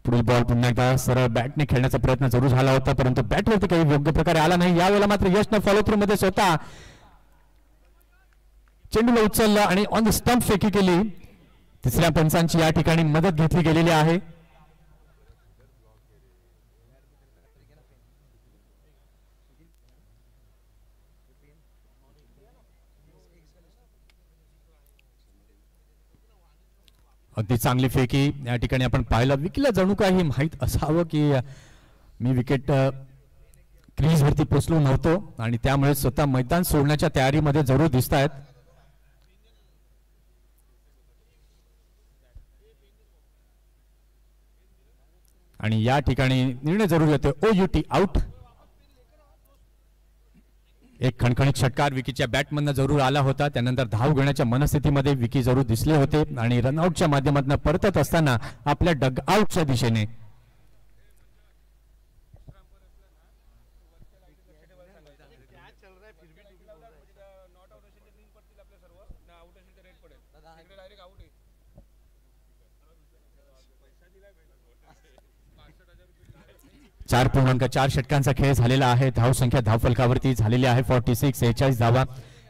पुढील बॉल पुन्हा एकदा सरळ बॅटने खेळण्याचा प्रयत्न जरूर झाला होता, परंतु बॅटवरती काही योग्य प्रकारे आला नाही. यावेळेला मात्र यशनं फॉलो थ्रू मध्ये स्वतः चेंडूला उचललं आणि ऑन द स्टंप फेकी केली. तिसऱ्या पंचांची या ठिकाणी मदत घेतली गेलेली आहे. अगदी चांगली फेकी या ठिकाणी आपण पाहिलं. विकीला जणू काही माहीत असावं की मी विकेट क्रीज वरती पोचलो नव्हतो आणि त्यामुळे स्वतः मैदान सोडण्याच्या तयारीमध्ये जरूर दिसत आहेत. आणि या ठिकाणी निर्णय जरूर येतो OUT आउट. एक खणखणीत षटकार विकीच्या बॅटमधनं जरूर आला होता. त्यानंतर धाव घेण्याच्या मनस्थितीमध्ये विकी जरूर दिसले होते आणि रनआउटच्या माध्यमातून परतत असताना आपल्या डग आउटच्या दिशेने चार 4 षटकांचा खेळ झालेला आहे. धावसंख्या धावफलकावरती झालेली आहे 46, 46 धावा.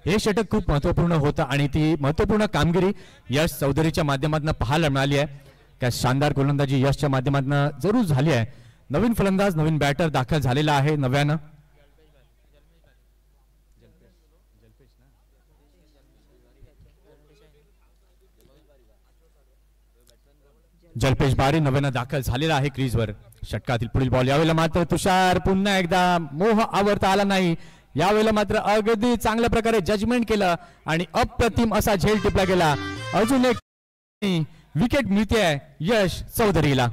हे षटक खूप महत्वपूर्ण होतं आणि ती महत्वपूर्ण कामगिरी यश चौधरीच्या माध्यमातून पाहायला मिळाली आहे. त्या शानदार गोलंदाजी यशच्या माध्यमातून जरूर झाली आहे. नवीन फलंदाज नवीन बॅटर दाखल झालेला आहे नव्यानं. जल्पेश बारी नव्यानं दाखल झालेला आहे क्रीजवर. षटकातील पुढील बॉल यावेळेला मात्र तुषार पुन्हा एकदा मोह आवरता आला नाही. यावेळेला मात्र अगदी चांगल्या प्रकारे जजमेंट केलं आणि अप्रतिम असा झेल टिपला गेला. अजून एक विकेट मिळते यश चौधरीला.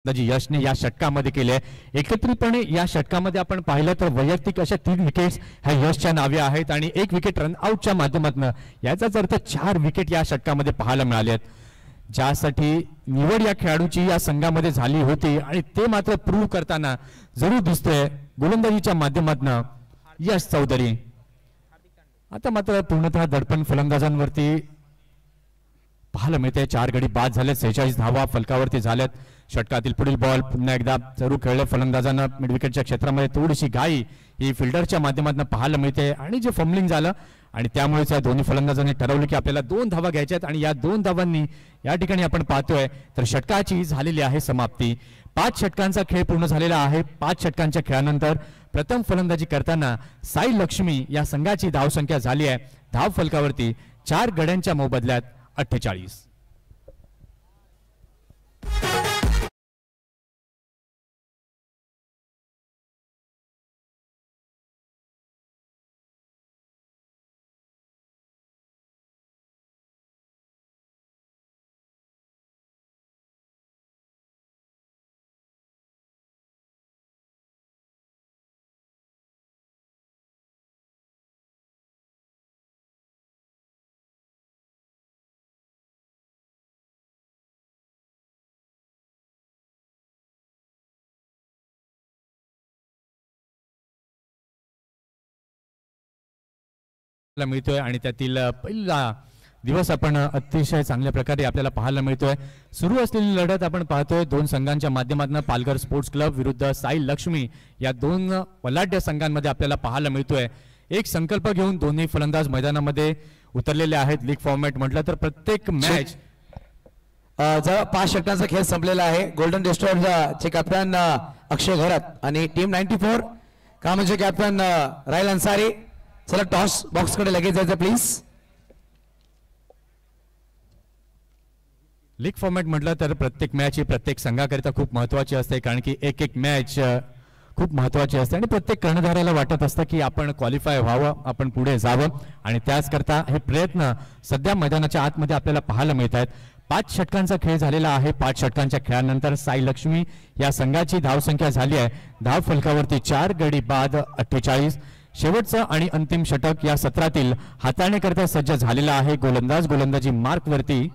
यशने या षटकामध्ये केले. एकत्रितपणे या षटकामध्ये आपण पाहिलं तर वैयक्तिक अशा 3 विकेट्स ह्या यशच्या नावे आहेत आणि 1 विकेट रनआउटच्या माध्यमातून. याचाच अर्थ 4 विकेट या षटकामध्ये पाहायला मिळाले आहेत, ज्यासाठी निवड या खेळाडूची या संघामध्ये झाली होती आणि ते मात्र प्रूव्ह करताना जरूर दिसतोय गोलंदाजीच्या माध्यमातून यश चौधरी. आता मात्र पूर्णतः दडपण फलंदाजांवरती पाहायला मिळते. 4 गडी बाद झाले, 46 धावा फलकावरती झाल्यात. षटकातील पुढील बॉल पुन्हा एकदा जरूर खेळले फलंदाजांना. मिड विकेटच्या क्षेत्रामध्ये थोडीशी घाई ही फिल्डरच्या माध्यमातून पाहायला मिळते आणि जे फंबलिंग झालं आणि त्यामुळेच या दोन्ही फलंदाजांनी ठरवलं की आपल्याला 2 धावा घ्यायच्या आहेत आणि या 2 धावांनी या ठिकाणी आपण पाहतोय तर षटकाची झालेली आहे समाप्ती. 5 षटकांचा खेळ पूर्ण झालेला आहे. 5 षटकांच्या खेळानंतर प्रथम फलंदाजी करताना साई लक्ष्मी या संघाची धावसंख्या झाली आहे धाव फलकावरती 4 गड्यांच्या मोबदल्यात 48. मिळतोय आणि त्यातील पहिला दिवस आपण अतिशय चांगल्या प्रकारे आपल्याला पाहायला मिळतोय. सुरू असलेली लढत आपण पाहतोय 2 संघांच्या माध्यमातून. पालघर स्पोर्ट्स क्लब विरुद्ध साई लक्ष्मी या 2 बलाढ्य संघांमध्ये आपल्याला पाहायला मिळतोय. एक संकल्प घेऊन दोन्ही फलंदाज मैदानामध्ये उतरलेले आहेत. लीग फॉर्मॅट म्हटलं तर प्रत्येक मॅच जर 5 षटकांचा खेळ संपलेला आहे. गोल्डन डिस्ट्रॉयरचे कॅप्टन अक्षय घरात आणि टीम 94 कामाचे कॅप्टन राहिल अन्सारी. चला टॉस बॉक्स कडे लगेच जायचं प्लीज. लीग फॉर्मॅट म्हटलं तर प्रत्येक मॅच ही प्रत्येक संघाकरिता खूप महत्वाची असते, कारण की एक मॅच खूप महत्त्वाची असते आणि प्रत्येक कर्णधाराला वाटत असतं की आपण क्वालिफाय व्हावं, आपण पुढे जावं आणि त्याच करता हे प्रयत्न सध्या मैदानाच्या आतमध्ये आपल्याला पाहायला मिळत आहेत. 5 षटकांचा खेळ झालेला आहे. 5 षटकांच्या खेळानंतर साई लक्ष्मी या संघाची धावसंख्या झाली आहे धाव फलकावरती 4 गडी बाद 48. शेवटचं आणि अंतिम षटक या सत्रातील हाताळण्याकरता सज्ज झालेला आहे. गोलंदाजी मार्क वरती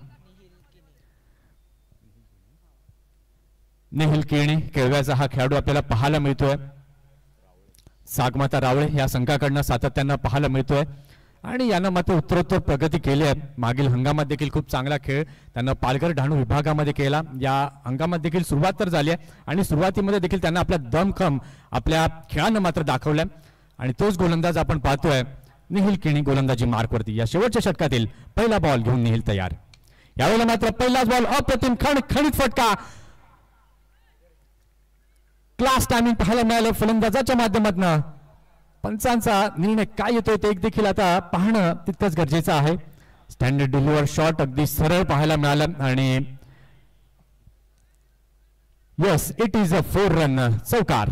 नेहिल केणी केळव्याचा हा खेळाडू आपल्याला पाहायला मिळतोय. सागमाता रावळे या संघाकडनं सातत्यानं पाहायला मिळतोय आणि यानं मात्र उत्तरोत्तर प्रगती केली आहे. मागील हंगामात देखील खूप चांगला खेळ त्यांना पालघर डहाणू विभागामध्ये केला. या हंगामात देखील सुरुवात तर झाली आहे आणि सुरुवातीमध्ये देखील त्यांना आपला दमखम आपल्या खेळानं मात्र दाखवलाय आणि तोच गोलंदाज आपण पाहतोय नेहिल केणी गोलंदाजी मार्कवरती. या शेवटच्या षटकातील पहिला बॉल घेऊन नेहिल तयार. यावेळेला मात्र पहिलाच बॉल अप्रतिम खणखणीत फटका क्लास टायमिंग पाहायला मिळालं फलंदाजाच्या माध्यमातून. पंचांचा निर्णय काय येतोय ते देखील आता पाहणं तितकंच गरजेचं आहे. स्टँडर्ड डिलिव्हर शॉट अगदी सरळ पाहायला मिळालं आणि yes it is a 4 run चौकार.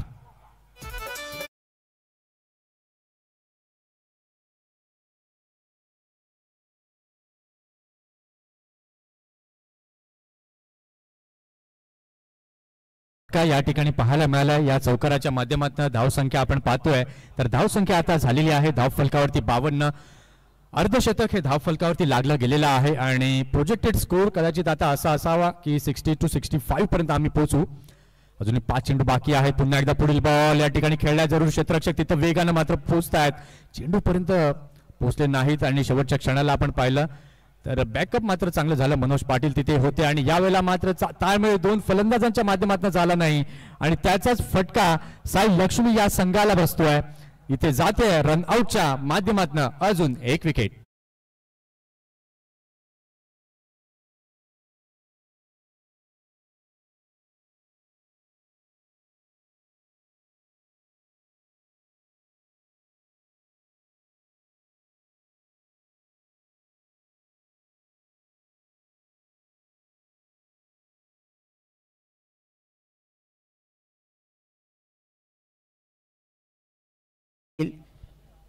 या ठिकाणी पाहायला मिळाला. या चौकाराच्या माध्यमातून धावसंख्या आपण पाहतोय तर धावसंख्या आता झालेली आहे धाव फलकावरती 52. अर्धशतक हे धाव फलकावरती लागलं गेलेलं आहे आणि प्रोजेक्टेड स्कोर कदाचित आता असा असावा की 60 to 65 पर्यंत आम्ही पोहोचू. अजूनही 5 चेंडू बाकी आहेत. पुन्हा एकदा पुढील बॉल या ठिकाणी खेळला जरूर. क्षेत्ररक्षक तिथं वेगानं मात्र पोहोचतायत, चेंडू पर्यंत पोहोचले नाहीत आणि शेवटच्या क्षणाला आपण पाहिलं तर बॅकअप मात्र चांगलं झालं. मनोज पाटील तिथे होते आणि यावेळेला मात्र ताळमेळ 2 फलंदाजांच्या माध्यमातून झाला नाही आणि त्याचाच फटका साई लक्ष्मी या संघाला बसतोय. इथे जाते रन आउटच्या माध्यमातून अजून एक विकेट.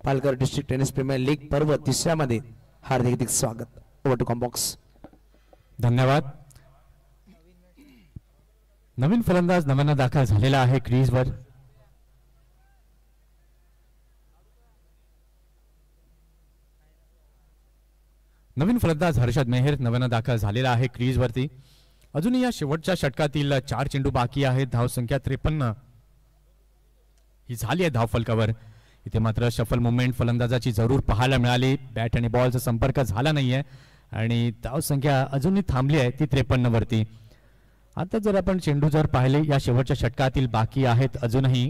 Palghar district tennis premier league पर्व 3ऱ्या मध्ये हार्दिक स्वागत. Over to Combox. धन्यवाद. नवीन फलंदाज नव्यानं दाखल झालेला आहे क्रीजवर. नवीन फलंदाज हर्षद मेहर नव्यानं दाखल झालेला आहे क्रीजवरती. अजूनही या शेवटच्या षटकातील 4 चेंडू बाकी आहेत. धावसंख्या 53 ही झाली आहे धाव फलकावर. इथे मात्र शफल मुवमेंट फलंदाजाची जरूर पाहायला मिळाली. बॅट आणि बॉलचा संपर्क झाला नाहीये आणि धावसंख्या अजूनही थांबली आहे ती 53 वरती. आता जर आपण चेंडू जर पाहिले या शेवटच्या षटकातील बाकी आहेत अजूनही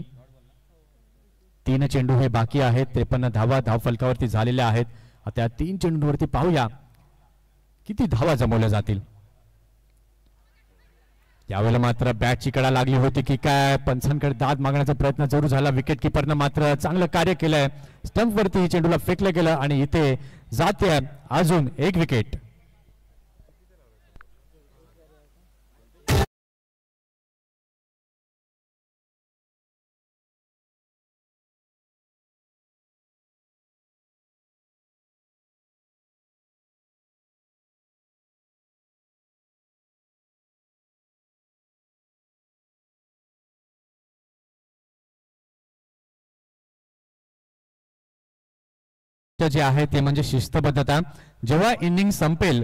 3 चेंडू हे बाकी आहेत. 53 धावा धाव फलकावरती झालेल्या आहेत. आता 3 चेंडूवरती पाहूया किती धावा जमवल्या जातील. यावेळेला मात्र बॅटची कडा लागली होती की काय, पंचांकडे दाद मागण्याचा प्रयत्न जरूर झाला. विकेट किपरनं मात्र चांगलं कार्य केलंय. स्टंप वरती चेंडूला फेकलं गेलं आणि इथे जाते अजून एक विकेट. जे आहे ते म्हणजे शिस्तबद्धता. जेव्हा इनिंग संपेल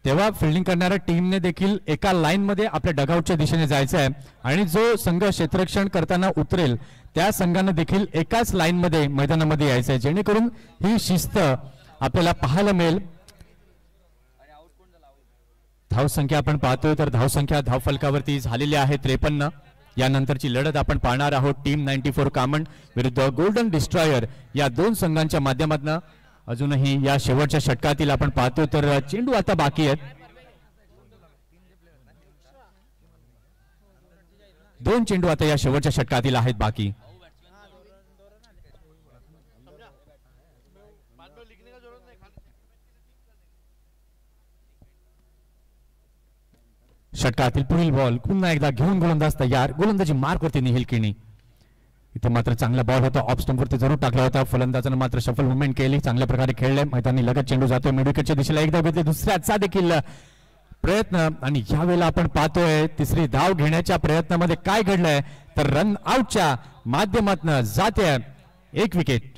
तेव्हा फिल्डिंग करणाऱ्या टीमने देखील एका लाईन मध्ये आपल्या डगआउटच्या दिशेने जायचं आहे आणि जो संघ क्षेत्ररक्षण करताना उतरेल त्या संघाने देखील एकाच लाईन मध्ये मैदानामध्ये यायचं आहे, जेणेकरून ही शिस्त आपल्याला पाहायला मिळेल. धावसंख्या आपण पाहतोय तर धावसंख्या धाव फलकावरती झालेली आहे 53. यानंतरची लढत आपण पाहणार आहोत टीम 94 कामन विरुद्ध गोल्डन डिस्ट्रॉयर या 2 संघांच्या माध्यमातून. अजूनही या शेवटच्या षटकातील आपण पाहतोय तर चेंडू आता बाकी आहेत. 2 चेंडू आता या शेवटच्या षटकातील आहेत बाकी. षटकातील पुढील बॉल पुन्हा एकदा घेऊन गोलंदाज तयार. गोलंदाजी मार्क वरती नेहिल केणी. इथे मात्र चांगला बॉल होता, ऑफ स्टंपवरती जरूर टाकला होता. फलंदाजानं मात्र शफल मुवमेंट केली, चांगल्या प्रकारे खेळले. मैदानी लगत चेंडू जातोय मिडविकेटच्या दिशेला, एकदा घेतले, दुसऱ्याचा देखील प्रयत्न. आणि यावेळेला आपण पाहतोय तिसरी धाव घेण्याच्या प्रयत्नामध्ये काय घडलंय तर रन आउटच्या माध्यमातून जाते 1 विकेट.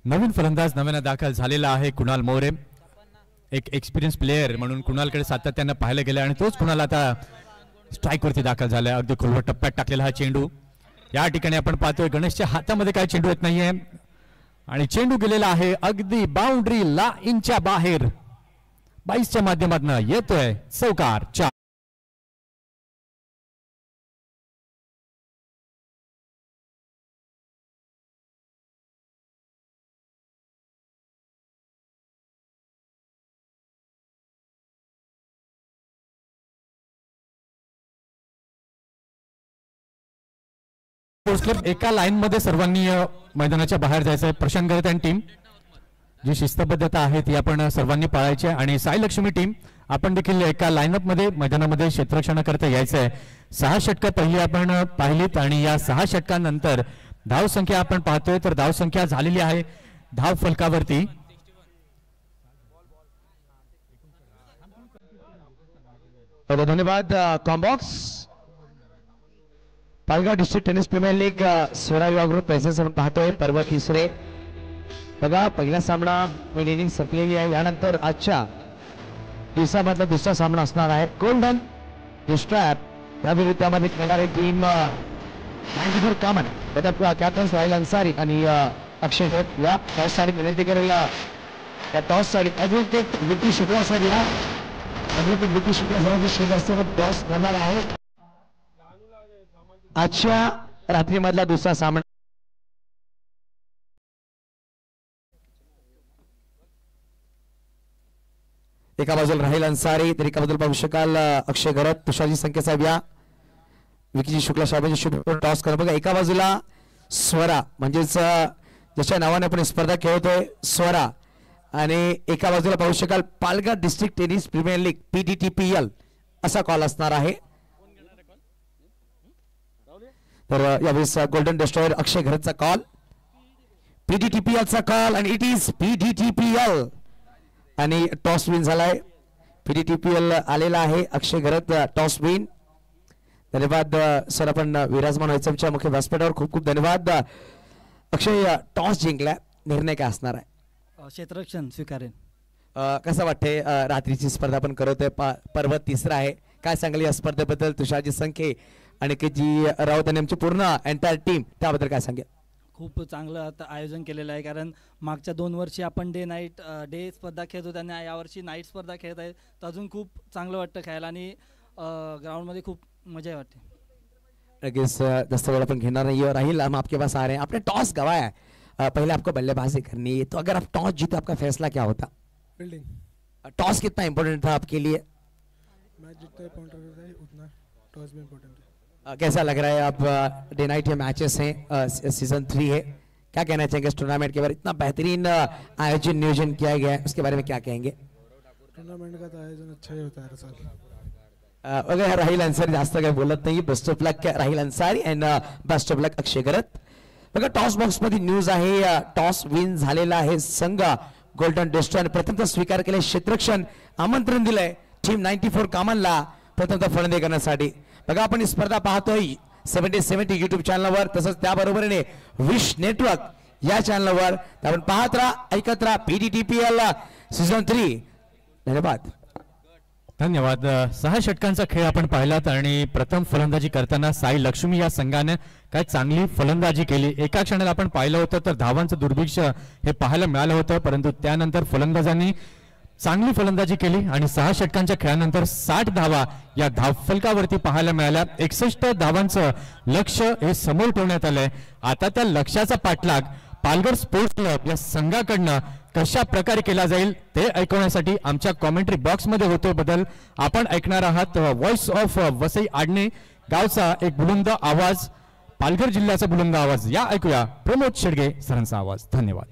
नवीन फलंदाज नव्याने दाखल झालेला आहे कुणाल मोरे. एक एक्सपिरियन्स प्लेयर म्हणून कुणालकडे सातत्याने पाहिलं गेलं आणि तोच कुणाल आता स्ट्राईक वरती दाखल झालाय. अगदी खोलवर टप्प्यात टाकलेला हा चेंडू. या ठिकाणी आपण पाहतोय गणेशच्या हातामध्ये काय चेंडू येत नाहीये आणि चेंडू गेलेला आहे अगदी बाउंड्री लाईनच्या बाहेर. 22च्या माध्यमातून येतोय चौकार. 4 क्लब एका लाईन मध्ये सर्वांनी मैदानाच्या बाहेर जायचं आहे. प्रशांत गरत आणि टीम जी शिस्तबद्धता आहे ती आपण सर्वांनी पाळायची आहे आणि साई लक्ष्मी टीम आपण देखील एका लाईनअप मध्ये मैदानामध्ये क्षेत्ररक्षणाकरता यायचं आहे. 6 षटकं पहिली आपण पाहिलीत आणि या 6 षटकांनंतर धाव संख्या आपण पाहतोय तर धाव संख्या झालेली आहे धाव फलकावरती. धन्यवाद. Combox Palghar district tennis premier league सोळा विभाग ग्रुप प्रेझेंस आपण पाहतोय पर्व तिसरे. बघा पहिला सामना मिड इनिंग संपलेली आहे. यानंतर आजच्या दिवसामधला दुसरा सामना असणार आहे. गोल्डन डिस्ट्रॅप या विरुद्धामध्ये खेळणारी टीम 94 कामन कॅप्टन राहिल अन्सारी आणि अक्षय भट या टॉससाठी विनंती करेल. या टॉससाठी ॲडव्होकेट विकी शुक्लासाठी विकी शुक्लासोबत टॉस करणार आहे. आजच्या रात्रीमधला दुसरा सामना एका बाजूला राहिल अन्सारी तर एका बाजूला पाहू शकाल अक्षय घरत तुषारजी संख्या साहेब या विकीजी शुक्ला साहेबांची शुभ टॉस करा. बघा एका बाजूला स्वरा म्हणजेच ज्याच्या नावाने आपण स्पर्धा खेळतोय स्वरा आणि एका बाजूला पाहू शकाल Palghar district tennis premier league PDTPL असा कॉल असणार आहे. तर यावेळेस गोल्डन डिस्ट्रॉयर अक्षय घरतचा कॉल PDTPL चा कॉल आणि इट इज PDTPL आणि टॉस विन झालाय. PDTPL आलेला आहे. Akshay Gharat toss win. धन्यवाद सर. आपण विराजमान व्हायचं मुख्य व्यासपीठावर खूप खूप धन्यवाद. अक्षय टॉस जिंकला, निर्णय काय असणार आहे? क्षेत्ररक्षण स्वीकारेन. कसं वाटतंय रात्रीची स्पर्धा आपण करतोय पर्व तिसरा आहे, काय सांगाल या स्पर्धेबद्दल? तुषारजी संखे आणि जी राऊत आणि आमची पूर्ण एंटायर टीम त्याबद्दल काय सांगेल? खूप चांगलं आता आयोजन केलेलं आहे कारण मागच्या 2 वर्षी आपण डे स्पर्धा खेळत होतो आणि यावर्षी नाईट स्पर्धा खेळत आहे तर अजून खूप चांगलं वाटतं खेळायला आणि ग्राउंडमध्ये खूप मजा वाटते. लगेच जास्त वेळ आपण घेणार नहीं और राहिल हम आपके पास आ रहे हैं. आपने टॉस गवाया है, पहले आपको बल्लेबाजी करनी है, तो अगर आप टॉस जीते आपका फैसला क्या होता? फील्डिंग. टॉस कितना इंपॉर्टेंट था आपके लिए? मैच जितना इंपॉर्टेंट है उतना टॉस भी इंपॉर्टेंट है. कैसा लग रहा है? आप डे नाइट ये मैचेस हैं, सीजन 3 है, क्या कहना चाहेंगे इस टूर्नामेंट के बारे में? इतना बेहतरीन आयोजन नियोजन किया गया है, उसके बारे में क्या कहेंगे? टूर्नामेंट का तो आयोजन अच्छा ही होता है हर साल. अगर राहिल अन्सारी जास्त काही बोलत नाही. बेस्ट ऑफ लक राहिल अन्सारी अँड बेस्ट ऑफ लक अक्षय घरत. बघा टॉस बॉक्स मध्ये न्यूज आहे, टॉस विन झालेला आहे संघ गोल्डन डिस्ट्रॉयर. प्रथमतः स्वीकार केले क्षेत्ररक्षण, आमंत्रण दिलंय टीम 94 कामनला प्रथमतः फलंदाजी करण्यासाठी. बघा आपण ही स्पर्धा पाहतोय 7070 YouTube चॅनलवर, तसंच त्याबरोबरीने विश नेटवर्क या चॅनलवर आपण पाहत राहा, ऐकत राहा PDTPL सीझन 3. धन्यवाद. धन्यवाद. 6 षटकांचा खेळ आपण पाहिलात आणि प्रथम फलंदाजी करताना साई लक्ष्मी या संघाने काय चांगली फलंदाजी केली. एका क्षणाला आपण पाहिलं होतं तर धावांचं दुर्भिक्ष हे पाहायला मिळालं होतं, परंतु त्यानंतर फलंदाजांनी चांगली फलंदाजी केली आणि 6 षटकांच्या खेळानंतर 60 धावा या धावफलकावरती पाहायला मिळाल्या. 61 धावांचं लक्ष्य हे समोर ठेवण्यात आलंय. आता त्या लक्ष्याचा पाठलाग पालघर स्पोर्ट्स क्लब या संघाकडनं कशा प्रकारे केला जाईल ते ऐकवण्यासाठी आमच्या कॉमेंट्री बॉक्स मध्ये होतो बदल आपण ऐकणार आहात व्हॉइस ऑफ वसई आडणे गावचा एक बुलंद आवाज, पालघर जिल्ह्याचा बुलंद आवाज. या ऐकूया प्रमोद शेडगे सरांचा आवाज. धन्यवाद.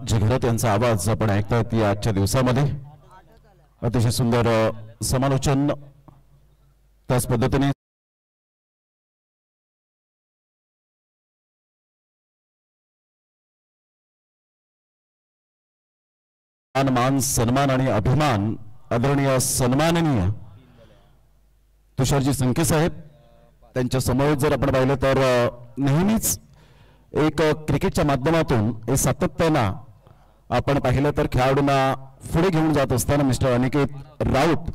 जिघरत यांचा आवाज आपण ऐकतात या आजच्या दिवसामध्ये. अतिशय सुंदर समालोचन. त्याच पद्धतीने मान सन्मान आणि अभिमान आदरणीय सन्माननीय तुषारजी संके साहेब त्यांच्या समोर जर आपण पाहिलं तर नेहमीच एक क्रिकेटच्या माध्यमातून हे सातत्यानं आपण पाहिलं तर खेळाडूंना पुढे घेऊन जात असताना मिस्टर अनिकेत राऊत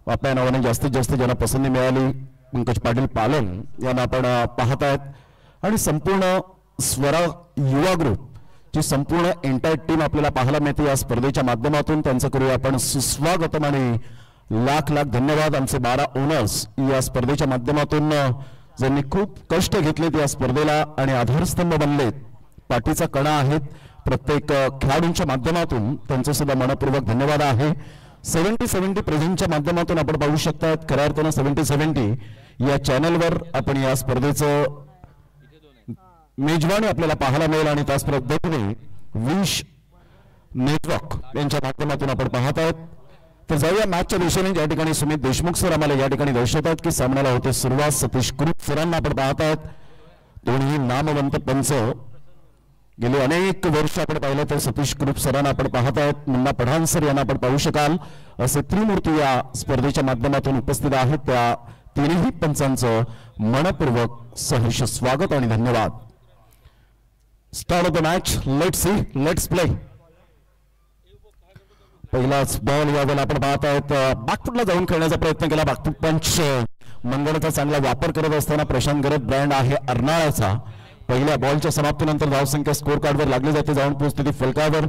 आपल्या नावाने जास्तीत जास्त ज्यांना पसंती मिळाली पंकज पाटील पालन यांना आपण पाहत आहेत आणि संपूर्ण स्वरा युवा ग्रुप जी संपूर्ण एंटायर टीम आपल्याला पाहायला मिळते या स्पर्धेच्या माध्यमातून. त्यांचं करूया आपण सुस्वागतम आणि लाख लाख धन्यवाद. आमचे 12 ओनर्स या स्पर्धेच्या माध्यमातून ज्यांनी खूप कष्ट घेतलेत या स्पर्धेला आणि आधारस्तंभ बनलेत, पाठीचा कणा आहेत प्रत्येक खेळाडूंच्या माध्यमातून, त्यांचं सुद्धा मनपूर्वक धन्यवाद आहे. 7070 प्रेझेंटच्या माध्यमातून आपण पाहू शकतात. खऱ्या अर्थानं 7070 या चॅनलवर आपण या स्पर्धेचं मेजवानी आपल्याला पाहायला मिळेल आणि त्याच पद्धतीने विश नेटवर्क यांच्या माध्यमातून आपण पाहत आहोत. तर जाऊया मॅचच्या दिशेने. या ठिकाणी सुमित देशमुख सर आम्हाला या ठिकाणी दर्शवतात की सामन्याला होते सुरुवात. सतीश कृप सरांना आपण पाहत आहोत. दोन्ही नामवंत पंच गेले अनेक वर्ष आपण पाहिलं तर सतीश कृप सरांना आपण पाहत आहोत. मुन्ना पठाण सर यांना आपण पाहू शकाल. असे त्रिमूर्ती या स्पर्धेच्या माध्यमातून उपस्थित आहेत. त्या तिन्ही पंचांचं मनपूर्वक सहर्ष स्वागत आणि धन्यवाद. Start of the match. Let's see, let's play. पहिलाच बॉल यावेळेला आपण पाहत आहोत. बॅकफुटला जाऊन खेळण्याचा प्रयत्न केला. बॅकफुट पंच मंगळचा चांगला वापर करत असताना प्रशांत गरत ब्रँड आहे अर्नाळाचा. पहिल्या बॉलच्या समाप्तीनंतर धावसंख्या स्कोर कार्डवर लागली जाते. जाऊन पोहोचते ती फलकावर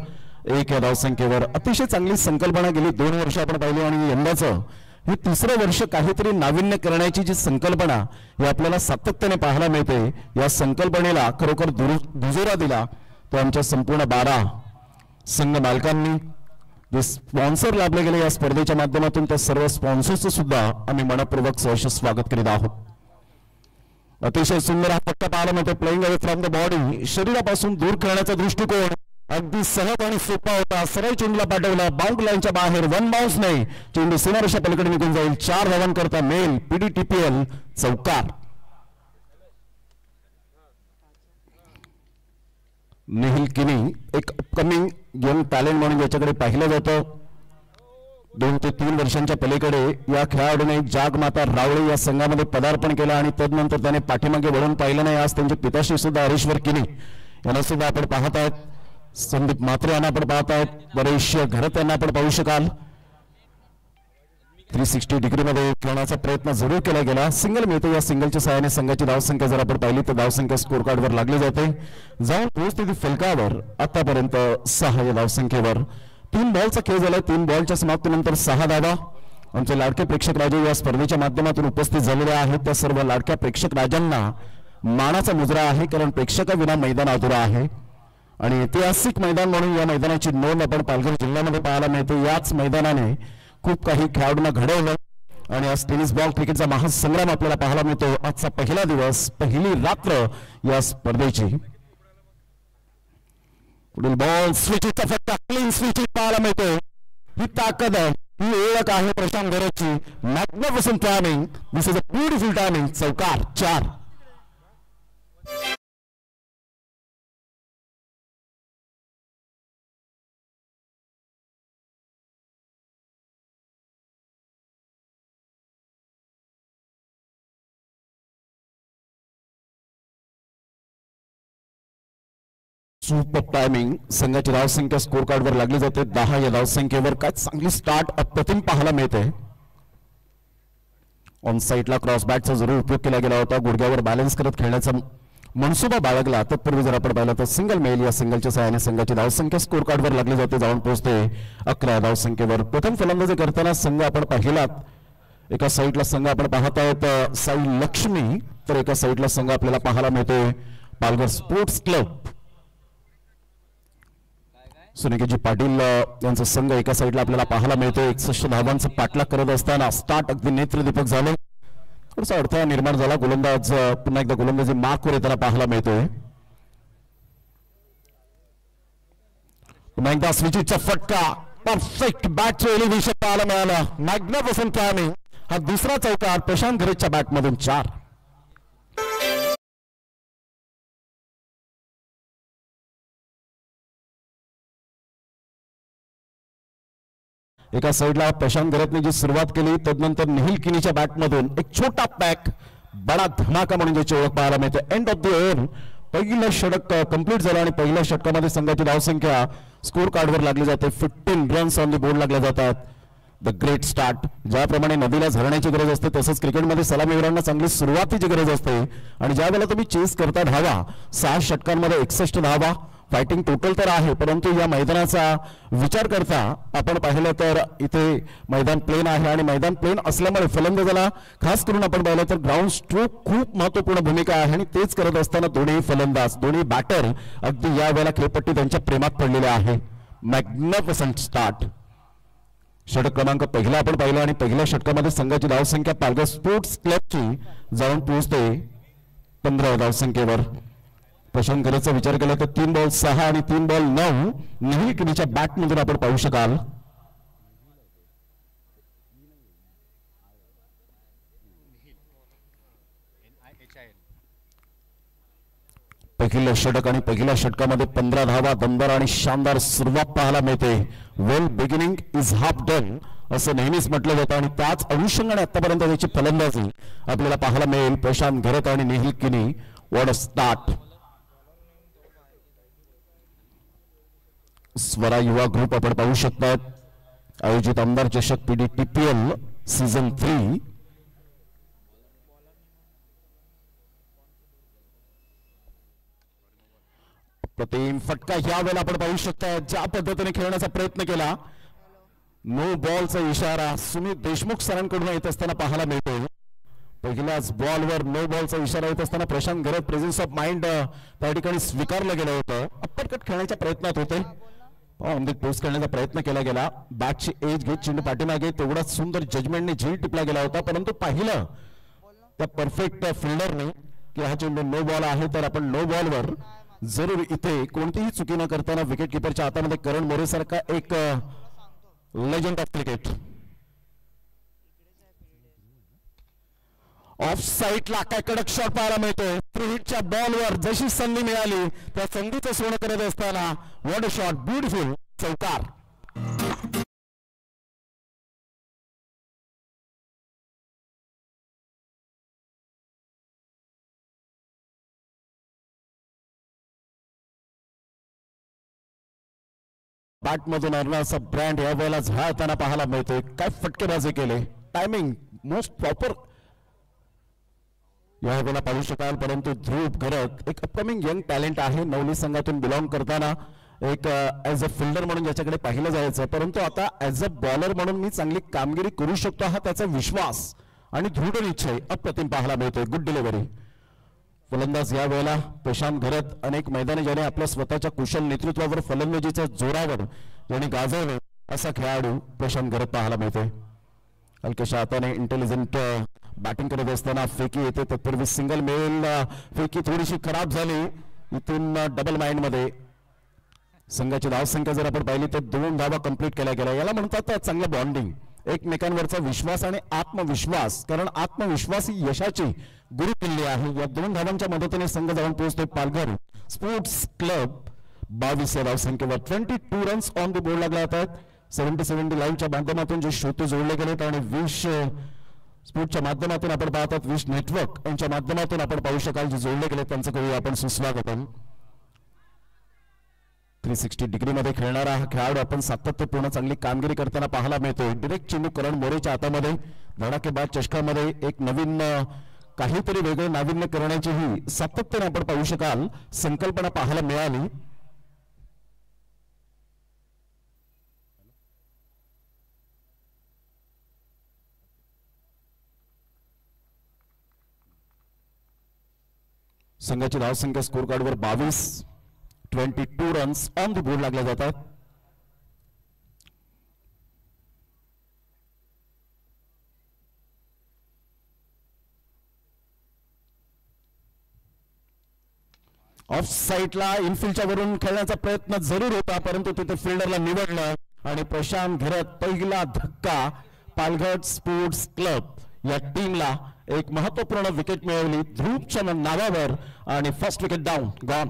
1 या धावसंख्येवर. अतिशय चांगली संकल्पना गेली 2 वर्ष आपण पाहिली आणि यंदाचं हे 3रं वर्ष काहीतरी नाविन्य करण्याची जी संकल्पना ही आपल्याला सातत्याने पाहायला मिळते. या संकल्पनेला खरोखर दुजोरा दिला तो आमच्या संपूर्ण 12 संघ मालकांनी. जे स्पॉन्सर लाभले गेले या स्पर्धेच्या माध्यमातून त्या सर्व स्पॉन्सर्सचं सुद्धा आम्ही मनपूर्वक सहर्ष स्वागत करीत आहोत. अतिशय सुंदर हा फटका पाहायला मिळतो. Playing away from the body. शरीरापासून दूर करण्याचा दृष्टिकोन अगदी सहज आणि सोपा होता. सरळ चेंडूला पाठवला बाउंड लाईनच्या बाहेर. 1 बाउन्स नाही, चेंडू सीमारेषा पलीकडे निघून जाईल. 4 धावांकरता मेल PDTPL चौकार. निहिल किनी एक अपकमिंग यंग टॅलेंट म्हणून याच्याकडे पाहिलं जातं. 2 ते 3 वर्षांच्या पलीकडे या खेळाडूने जागमाता रावळे या संघामध्ये पदार्पण केलं आणि तदनंतर त्याने पाठीमागे वळून पाहिलं नाही. आज त्यांचे पिताश्री सुद्धा हरीश्वर किनी यांना सुद्धा आपण पाहत आहोत. संदीप मात्रे यांना आपण पाहत आहोत. परेश घरत यांना आपण पाहू शकाल. 360 डिग्रीमध्ये खेळण्याचा प्रयत्न जरूर केला गेला. सिंगल मिळते. या सिंगलच्या सहाय्याने संघाची धावसंख्या जर आपण पाहिली तर धावसंख्या स्कोर कार्डवर लागली जाते. जाऊन पोहोचते ती फलकावर आतापर्यंत 6 या धावसंख्येवर. 3 बॉलचा खेळ झाला. 3 बॉलच्या समाप्तीनंतर 6 धावा. आमचे लाडके प्रेक्षक राजे या स्पर्धेच्या माध्यमातून उपस्थित झालेले आहेत. त्या सर्व लाडक्या प्रेक्षक राजांना मानाचा मुजरा आहे, कारण प्रेक्षकाविना मैदान अधुरा आहे आणि ऐतिहासिक मैदान म्हणून या मैदानाची नोंद आपण पालघर जिल्ह्यामध्ये पाहायला मिळते. याच मैदानाने खूप काही खेळाडूंना घडवलं आणि आज टेनिस बॉल क्रिकेटचा महासंग्राम आपल्याला पाहायला मिळतो. आजचा पहिला दिवस, पहिली रात्र या स्पर्धेची. पुढील बॉल स्विचिंगचा फटका, क्लीन स्विचिंग पाहायला मिळतो. ही ताकद आहे ही ओळख आहे प्रशांत घरतची. Magnificent timing. This is a beautiful timing. चौकार 4. Super timing. संघाची धावसंख्या स्कोर कार्डवर लागली जाते 10. या धावसंख्येवर काय चांगली स्टार्ट अप्रतिम पाहायला मिळते. ऑन साईडला क्रॉस बॅटचा जरूर उपयोग केला गेला होता. गुडघ्यावर बॅलन्स करत खेळण्याचा मनसुबा बाळगला. तत्पूर्वी जर आपण पाहिलं तर सिंगल मेल या सिंगलच्या सहाय्याने संघाची धावसंख्या स्कोर कार्डवर लागली जाते. जाऊन पोहोचते 11 धावसंख्येवर. प्रथम फलंदाजी करताना संघ आपण पाहिलात. एका साईडला संघ आपण पाहत आहोत साई लक्ष्मी, तर एका साईडला संघ आपल्याला पाहायला मिळतोय पालघर स्पोर्ट्स क्लब. सुनिकेजी पाटील यांचा संघ एका साईडला आपल्याला पाहायला मिळतोय. 61 धावांचा पाठलाग करत असताना स्टार्ट अगदी नेत्रदीपक झालं. थोडासा अडथळा निर्माण झाला. गोलंदाज पुन्हा एकदा गोलंदाजी मार्कवर येताना पाहायला मिळतोय. पुन्हा एकदा स्विचचा फटका. परफेक्ट बॅटचं एलिव्हेशन पाहायला मिळालं. Magnificent timing. हा दुसरा चौकार प्रशांत घरतच्या बॅटमधून 4. एका साईडला प्रशांत घरतने जी सुरुवात केली तदनंतर निहिल किनीच्या बॅटमधून एक छोटा पॅक बडा धमाका म्हणून ज्याची ओळख पाहायला मिळते. एंड ऑफ द ओव्हर पहिलं षटक कंप्लीट झालं आणि पहिल्या षटकामध्ये संघाची धावसंख्या स्कोर कार्डवर लागली जाते. 15 रन्स ऑन द बोर्ड लागल्या जातात. The great start. ज्याप्रमाणे नदीला झरण्याची गरज असते तसंच क्रिकेटमध्ये सलामीवीरांना चांगली सुरुवातीची गरज असते. आणि ज्या वेळेला तुम्ही चेस करता धावा 6 षटकांमध्ये 61 धावा फायटिंग टोटल तर आहे, परंतु या मैदानाचा विचार करता आपण पाहिलं तर इथे मैदान प्लेन आहे आणि मैदान प्लेन असल्यामुळे फलंदाजाला खास करून आपण पाहिलं तर ग्राउंड स्ट्रोक खूप महत्त्वपूर्ण भूमिका आहे. आणि तेच करत असताना दोन्ही फलंदाज दोन्ही बॅटर अगदी या वेळेला खेळपट्टी त्यांच्या प्रेमात पडलेले आहे. Magnificent start. षटक क्रमांक पहिला आपण पाहिलं आणि पहिल्या षटकामध्ये संघाची धावसंख्या पालघर स्पोर्ट्स क्लबची जाऊन पोहोचते 15 धावसंख्येवर. प्रशांत घरतचा विचार केला तर 3 बॉल 6 आणि 3 बॉल 9 निहिल किनीच्या बॅटमधून आपण पाहू शकाल. पहिलं षटक आणि पहिल्या षटकामध्ये 15 धावा दमदार आणि शानदार सुरुवात पाहायला मिळते. वेल बिगिनिंग इज हाफ डन असं नेहमीच म्हटलं जातं आणि त्याच अनुषंगाने आतापर्यंत त्याची फलंदाजी आपल्याला पाहायला मिळेल. प्रशांत घरत आणि निहिल किनी. What a start. स्वरा युवा ग्रुप आपण पाहू शकतात आयोजित आमदार चषक PDTPL सीझन 3. प्रतिम फटका या वेळेला आपण पाहू शकता ज्या पद्धतीने खेळण्याचा प्रयत्न केला. नो बॉलचा इशारा सुमित देशमुख सरांकडून येत असताना पाहायला मिळतो. पहिल्याच बॉलवर नो बॉलचा इशारा येत असताना प्रशांत घरत प्रेझेन्स ऑफ माइंड त्या ठिकाणी स्वीकारलं गेलं होतं. अप्परकट खेळण्याच्या प्रयत्नात होते. पोस्ट करण्याचा प्रयत्न केला गेला. बॅटची एज घेत चेंडू पाठीमागे तेवढाच सुंदर जजमेंटने झेल टिपला गेला होता, परंतु पाहिलं त्या परफेक्ट फिल्डरने की हा चेंडू नो बॉल आहे तर आपण नो बॉलवर जरूर इथे कोणतीही चुकी न करताना विकेट किपरच्या हातामध्ये करण मोरे सारखा एक लेजंड ऑफ क्रिकेट. ऑफ साईडला काय कडक शॉट पाहायला मिळतोय. फ्री हिटच्या बॉलवर जशी संधी मिळाली त्या संधीचं सोनं करत असताना व्हॉट अ शॉट. ब्युटिफुल चौकार. बॅटमधून अर्नाचा ब्रँड या वेळेला झळताना पाहायला मिळतोय. काय फटकेबाजी केले. टायमिंग मोस्ट प्रॉपर या वेळेला पाहू शकाल. परंतु ध्रुव घरत एक अपकमिंग यंग टॅलेंट आहे. नवली संघातून बिलॉंग करताना एक ॲज अ फिल्डर म्हणून ज्याच्याकडे पाहिलं जायचं, परंतु आता ॲज अ बॉलर म्हणून मी चांगली कामगिरी करू शकतो हा त्याचा विश्वास आणि दृढ निश्चय अप्रतिम पाहायला मिळतोय. Good delivery. फलंदाज या वेळेला प्रशांत घरत. अनेक मैदाने ज्याने आपल्या स्वतःच्या कुशल नेतृत्वावर फलंदाजीच्या जोरावर ज्याने गाजवले असा खेळाडू प्रशांत घरत पाहायला मिळतोय. हलक्याशा हाताने इंटेलिजंट बॅटिंग करत असताना फेकी येते. तत्पूर्वी सिंगल मेल फेकी थोडीशी खराब झाली. इथून डबल माइंड मध्ये संघाची धावसंख्या जर आपण पाहिली तर 2 धावा कंप्लीट केल्या गेल्या. याला म्हणतात चांगलं बॉन्डिंग. एकमेकांवरचा विश्वास आणि आत्मविश्वास, कारण आत्मविश्वास ही यशाची गुरुकिल्ली आहे. या 2 धावांच्या मदतीने संघ जाऊन पोहोचतो पालघर स्पोर्ट्स क्लब 22 या धावसंख्येवर. 22 रन्स ऑन द बोर्ड लागले आहेत. 70 लाईव्हच्या माध्यमातून जे श्रोते जोडले गेलेत आणि विश स्पोर्टच्या माध्यमातून आपण पाहतात, विश नेटवर्क यांच्या माध्यमातून आपण पाहू शकाल जे जोडले गेले त्यांचं करूया आपण सुस्वागतम. 360 डिग्रीमध्ये खेळणारा हा खेळाडू आपण सातत्यपूर्ण चांगली कामगिरी करताना पाहायला मिळतोय. डिरेक्ट चेंडू करण मोरेच्या हातामध्ये धडाकेबाज चषकामध्ये एक नवीन काहीतरी वेगळे नाविन्य करण्याची ही सातत्याने आपण पाहू शकाल संकल्पना पाहायला मिळाली. संघाची धावसंख्या स्कोर कार्डवर 22 रन्स ऑन द बोर्ड लागले जातात. ऑफ साईडला इनफिल्डच्या वरून खेळण्याचा प्रयत्न जरूर होता, परंतु तिथे फिल्डरला निवडलं आणि प्रशांत घरत पहिला धक्का. पालघर स्पोर्ट्स क्लब या टीमला एक महत्वपूर्ण विकेट मिळवली ध्रुवच्या नावावर आणि फर्स्ट विकेट डाऊन गॉन.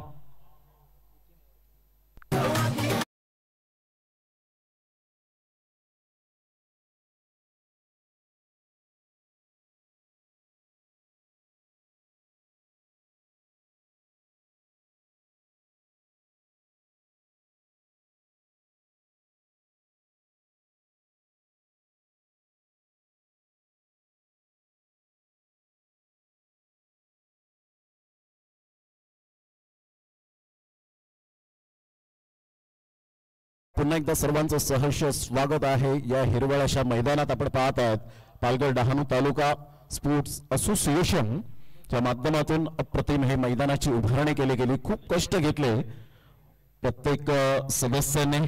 पुन्हा एकदा सर्वांचं सहर्ष स्वागत आहे या हिरवळ्याच्या मैदानात. आपण पाहत आहात पालघर डहाणू तालुका स्पोर्ट्स असोसिएशन च्या माध्यमातून अप्रतिम हे मैदानाची उभारणी केली गेली. खूप कष्ट घेतले प्रत्येक सदस्याने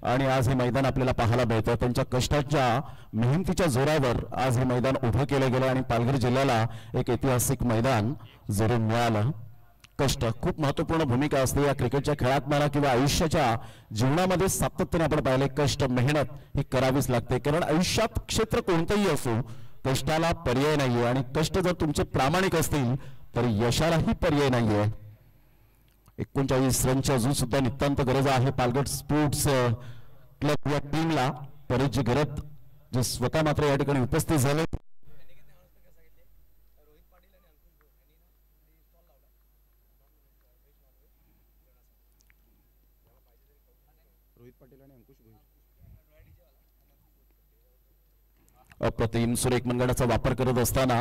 आणि आज हे मैदान आपल्याला पाहायला मिळतं. त्यांच्या कष्टाच्या मेहनतीच्या जोरावर आज हे मैदान उभं केलं गेलं आणि पालघर जिल्ह्याला एक ऐतिहासिक मैदान जरूर मिळालं. कष्ट खूप महत्वपूर्ण भूमिका असते या क्रिकेटच्या खेळात म्हणा किंवा आयुष्याच्या जीवनामध्ये सातत्याने आपण पाहिले कष्ट मेहनत ही करावीच लागते, कारण आयुष्यात क्षेत्र कोणतंही असो कष्टाला पर्याय नाहीये आणि कष्ट जर तुमचे प्रामाणिक असतील तर यशालाही पर्याय नाहीये. 39 रनची अजून सुद्धा नितांत गरज आहे पालघर स्पोर्ट्स क्लब या टीमला. परेशजी घरत जे स्वतः मात्र या ठिकाणी उपस्थित झाले. अप्रतिम सुरेख मनगडाचा वापर करत असताना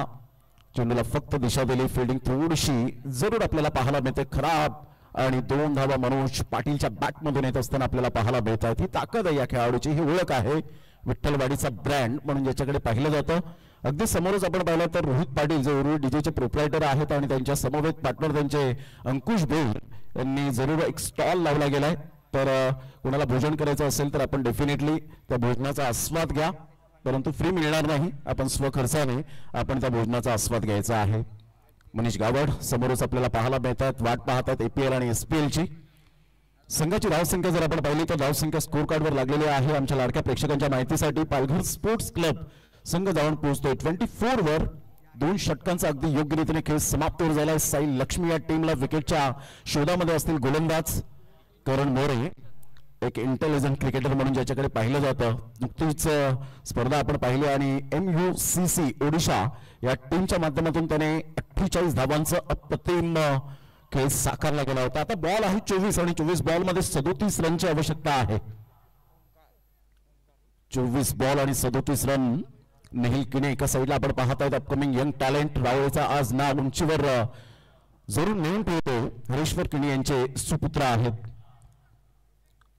चेंडूला फक्त दिशा दिली. फिल्डिंग थोडीशी जरूर आपल्याला पाहायला मिळते खराब आणि 2 धावा मनोज पाटीलच्या बॅटमधून येत असताना आपल्याला पाहायला मिळतात. ही ताकद आहे या खेळाडूची, ही ओळख आहे विठ्ठलवाडीचा ब्रँड म्हणून ज्याच्याकडे पाहिलं जातं. अगदी समोरच आपण पाहिलं तर रोहित पाटील जे उर्वी डीजेचे प्रोप्रायटर आहेत आणि त्यांच्या समवेत पार्टनर त्यांचे अंकुश बेल यांनी जरूर एक स्टॉल लावला गेलाय. तर कोणाला भोजन करायचं असेल तर आपण डेफिनेटली त्या भोजनाचा आस्वाद घ्या, परंतु फ्री मिळणार नाही, आपण स्वखर्चाने आपण त्या भोजनाचा आस्वाद घ्यायचा आहे. मनीष गावड समोरच आपल्याला पाहायला मिळतात, वाट पाहतात APL आणि SPL ची. संघाची धावसंख्या जर आपण पाहिली तर धावसंख्या स्कोर कार्डवर लागलेली आहे. आमच्या लाडक्या प्रेक्षकांच्या माहितीसाठी पालघर स्पोर्ट्स क्लब संघ जाऊन पोहोचतोय 24 वर. 2 षटकांचा अगदी योग्य रीतीने खेळ समाप्त होत झालाय. साई लक्ष्मी या टीमला विकेटच्या शोधामध्ये असतील. गोलंदाज करण मोरे एक इंटेलिजंट क्रिकेटर म्हणून ज्याच्याकडे पाहिलं जातं. नुकतीच स्पर्धा आपण पाहिली आणि MUCC ओडिशा या टीमच्या माध्यमातून त्याने 48 धावांचं अप्रतिम खेळ साकारला गेला होता. आता बॉल आहे 24 आणि 24 बॉल मध्ये 37 रनची आवश्यकता आहे. 24 बॉल आणि 37 रन. नेहिल किने एका साईडला आपण पाहत आहेत अपकमिंग यंग टॅलेंट. रावळेचा आज नाव उंचीवर जरूर नेऊन ठेवतो. हरेश्वर किने यांचे सुपुत्र आहेत.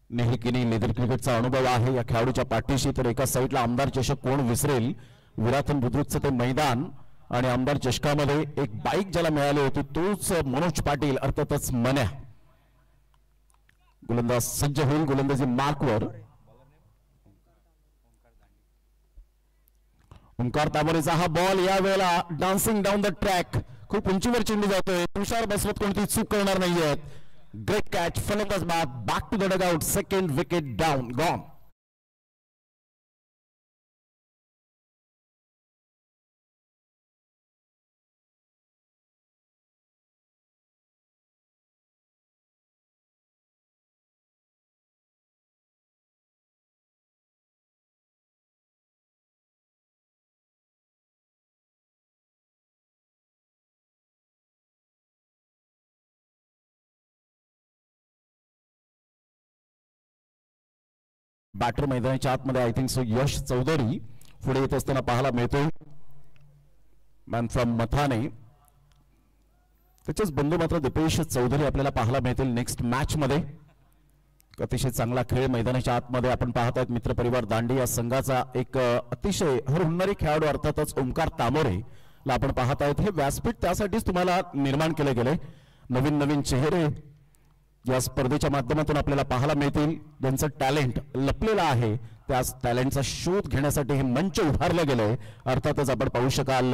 नेहिल किने लेदर क्रिकेटचा अनुभव आहे या खेळाडूच्या पाठीशी. तर एका साईडला आमदार चषक कोण विसरेल, विराथन बुद्रुकचं ते मैदान आणि आमदार चषकामध्ये एक बाईक ज्याला मिळाली होती तोच मनोज पाटील अर्थातच मन्या. गोलंदाज सज्ज होईल गोलंदाजी मार्कवर. ओंकार तांबरेचा हा बॉल या वेळेला डान्सिंग डाऊन द ट्रॅक. खूप उंचीवर चेंडू जातोय. तुषार बसवत कोणती चूक करणार नाहीयेत. Great catch, फलंदाज back to the dugout, second wicket down, gone. Batter मैदानाच्या आतमध्ये I think so Yash Chaudhari पुढे येत असताना पाहायला मिळतो. Man from Mathane. त्याचेच बंधू मात्र दीपेश चौधरी आपल्याला पाहायला मिळतील नेक्स्ट मॅच मध्ये. अतिशय चांगला खेळ मैदानाच्या आतमध्ये आपण पाहत आहेत. मित्रपरिवार दांडी या संघाचा एक अतिशय हरहुन्नरी खेळाडू अर्थातच ओमकार तामोरे ला आपण पाहत आहोत. हे व्यासपीठ त्यासाठीच तुम्हाला निर्माण केले गेले. नवीन नवीन चेहरे या स्पर्धेच्या माध्यमातून आपल्याला पाहायला मिळतील. ज्यांचं टॅलेंट लपलेलं आहे त्या टॅलेंटचा शोध घेण्यासाठी हे मंच उभारले गेले. अर्थातच आपण पाहू शकाल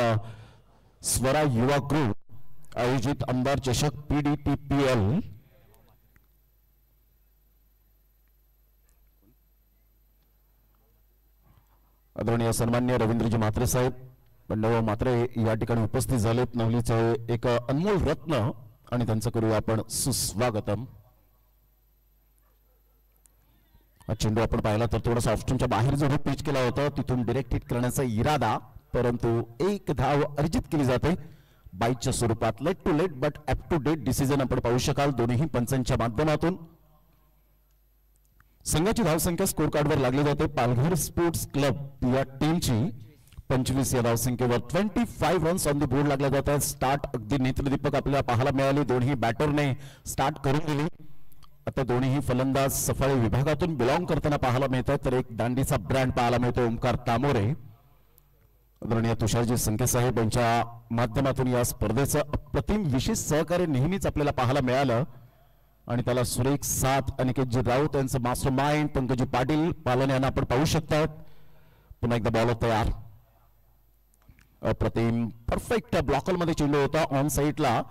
स्वरा युवा ग्रुप आयोजित आमदार चषक PDTPL आदरणीय सन्मान्य रवींद्रजी म्हात्रे साहेब बंडव म्हात्रे या ठिकाणी उपस्थित झालेत. नवलीचे एक अनमोल रत्न आणि त्यांचं करूया आपण सुस्वागतम. हा चेंडू आपण पाहिला तर थोडासा ऑफस्टमच्या बाहेर जो पिच केला होता तिथून डायरेक्ट हिट करण्याचा इरादा, परंतु एक धाव अर्जित केली जाते बाईच्या स्वरूपात. Late to late but up to date decision आपण पाहू शकाल दोन्ही पंचांच्या माध्यमातून. संघाची धावसंख्या स्कोर कार्डवर लागली जाते. पालघर स्पोर्ट्स क्लब या टीमची 25 या धावसंख्येवर 25 रन्स ऑन द बोर्ड लागले जात आहेत. स्टार्ट अगदी नेत्रदीपक आपल्याला पाहायला मिळाली. दोन्ही बॅटरने स्टार्ट करून दिली. आता दोन्ही फलंदाज सफाळी विभागातून बिलॉंग करताना पाहायला मिळत आहेत. तर एक दांडीचा ब्रँड पाहायला मिळतो ओमकार तामोरे. आदरणीय तुषारजी संके साहेब यांच्या माध्यमातून या स्पर्धेचं अप्रतिम विशेष सहकार्य नेहमीच आपल्याला पाहायला मिळालं आणि त्याला सुरेख साथ अनिकेतजी राऊत यांचं मास्टर माइंड पंकजी पाटील पालन यांना आपण पाहू शकतात. पुन्हा एकदा बॉलर तयार. अप्रतिम परफेक्ट ब्लॉकरमध्ये चेंडू होता. ऑन साईडला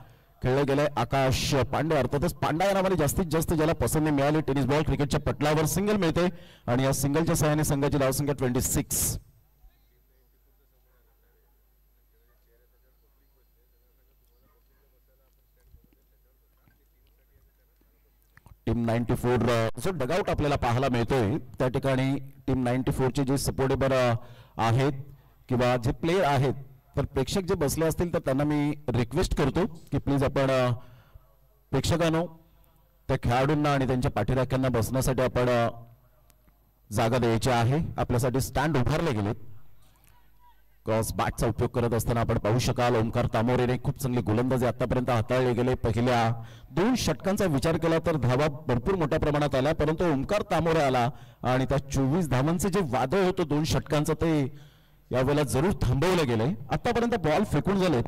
खेळले गेले आकाश पांडे. अर्थातच पांडा यांना जास्तीत जास्त ज्याला पसंती मिळाली टेनिस बॉल क्रिकेटच्या पटलावर सिंगल मिळते आणि या सिंगलच्या सहाय्याने संघाची धावसंख्या 26. टीम 94 जो डगआउट आपल्याला पाहायला मिळतोय त्या ठिकाणी टीम 94 चे जे सपोर्टेबल आहेत किंवा जे प्लेयर आहेत तर प्रेक्षक जे बसले असतील तर त्यांना मी रिक्वेस्ट करतो की प्लीज आपण प्रेक्षकांनो त्या खेळाडूंना आणि त्यांच्या पाठीराख्यांना बसण्यासाठी आपण जागा द्यायची आहे. आपल्यासाठी स्टँड उभारले गेलेत. क्रॉस बॅटचा उपयोग करत असताना आपण पाहू शकाल ओमकार तामोरेने खूप चांगली गोलंदाजी आतापर्यंत हाताळले गेले. पहिल्या 2 षटकांचा विचार केला तर धावा भरपूर मोठ्या प्रमाणात आल्या, परंतु ओमकार तामोरे आला आणि त्या 24 धावांचे जे वादळ होतं 2 षटकांचं ते यावेळेला जरूर थांबवले गेले. आतापर्यंत बॉल फेकून झालेत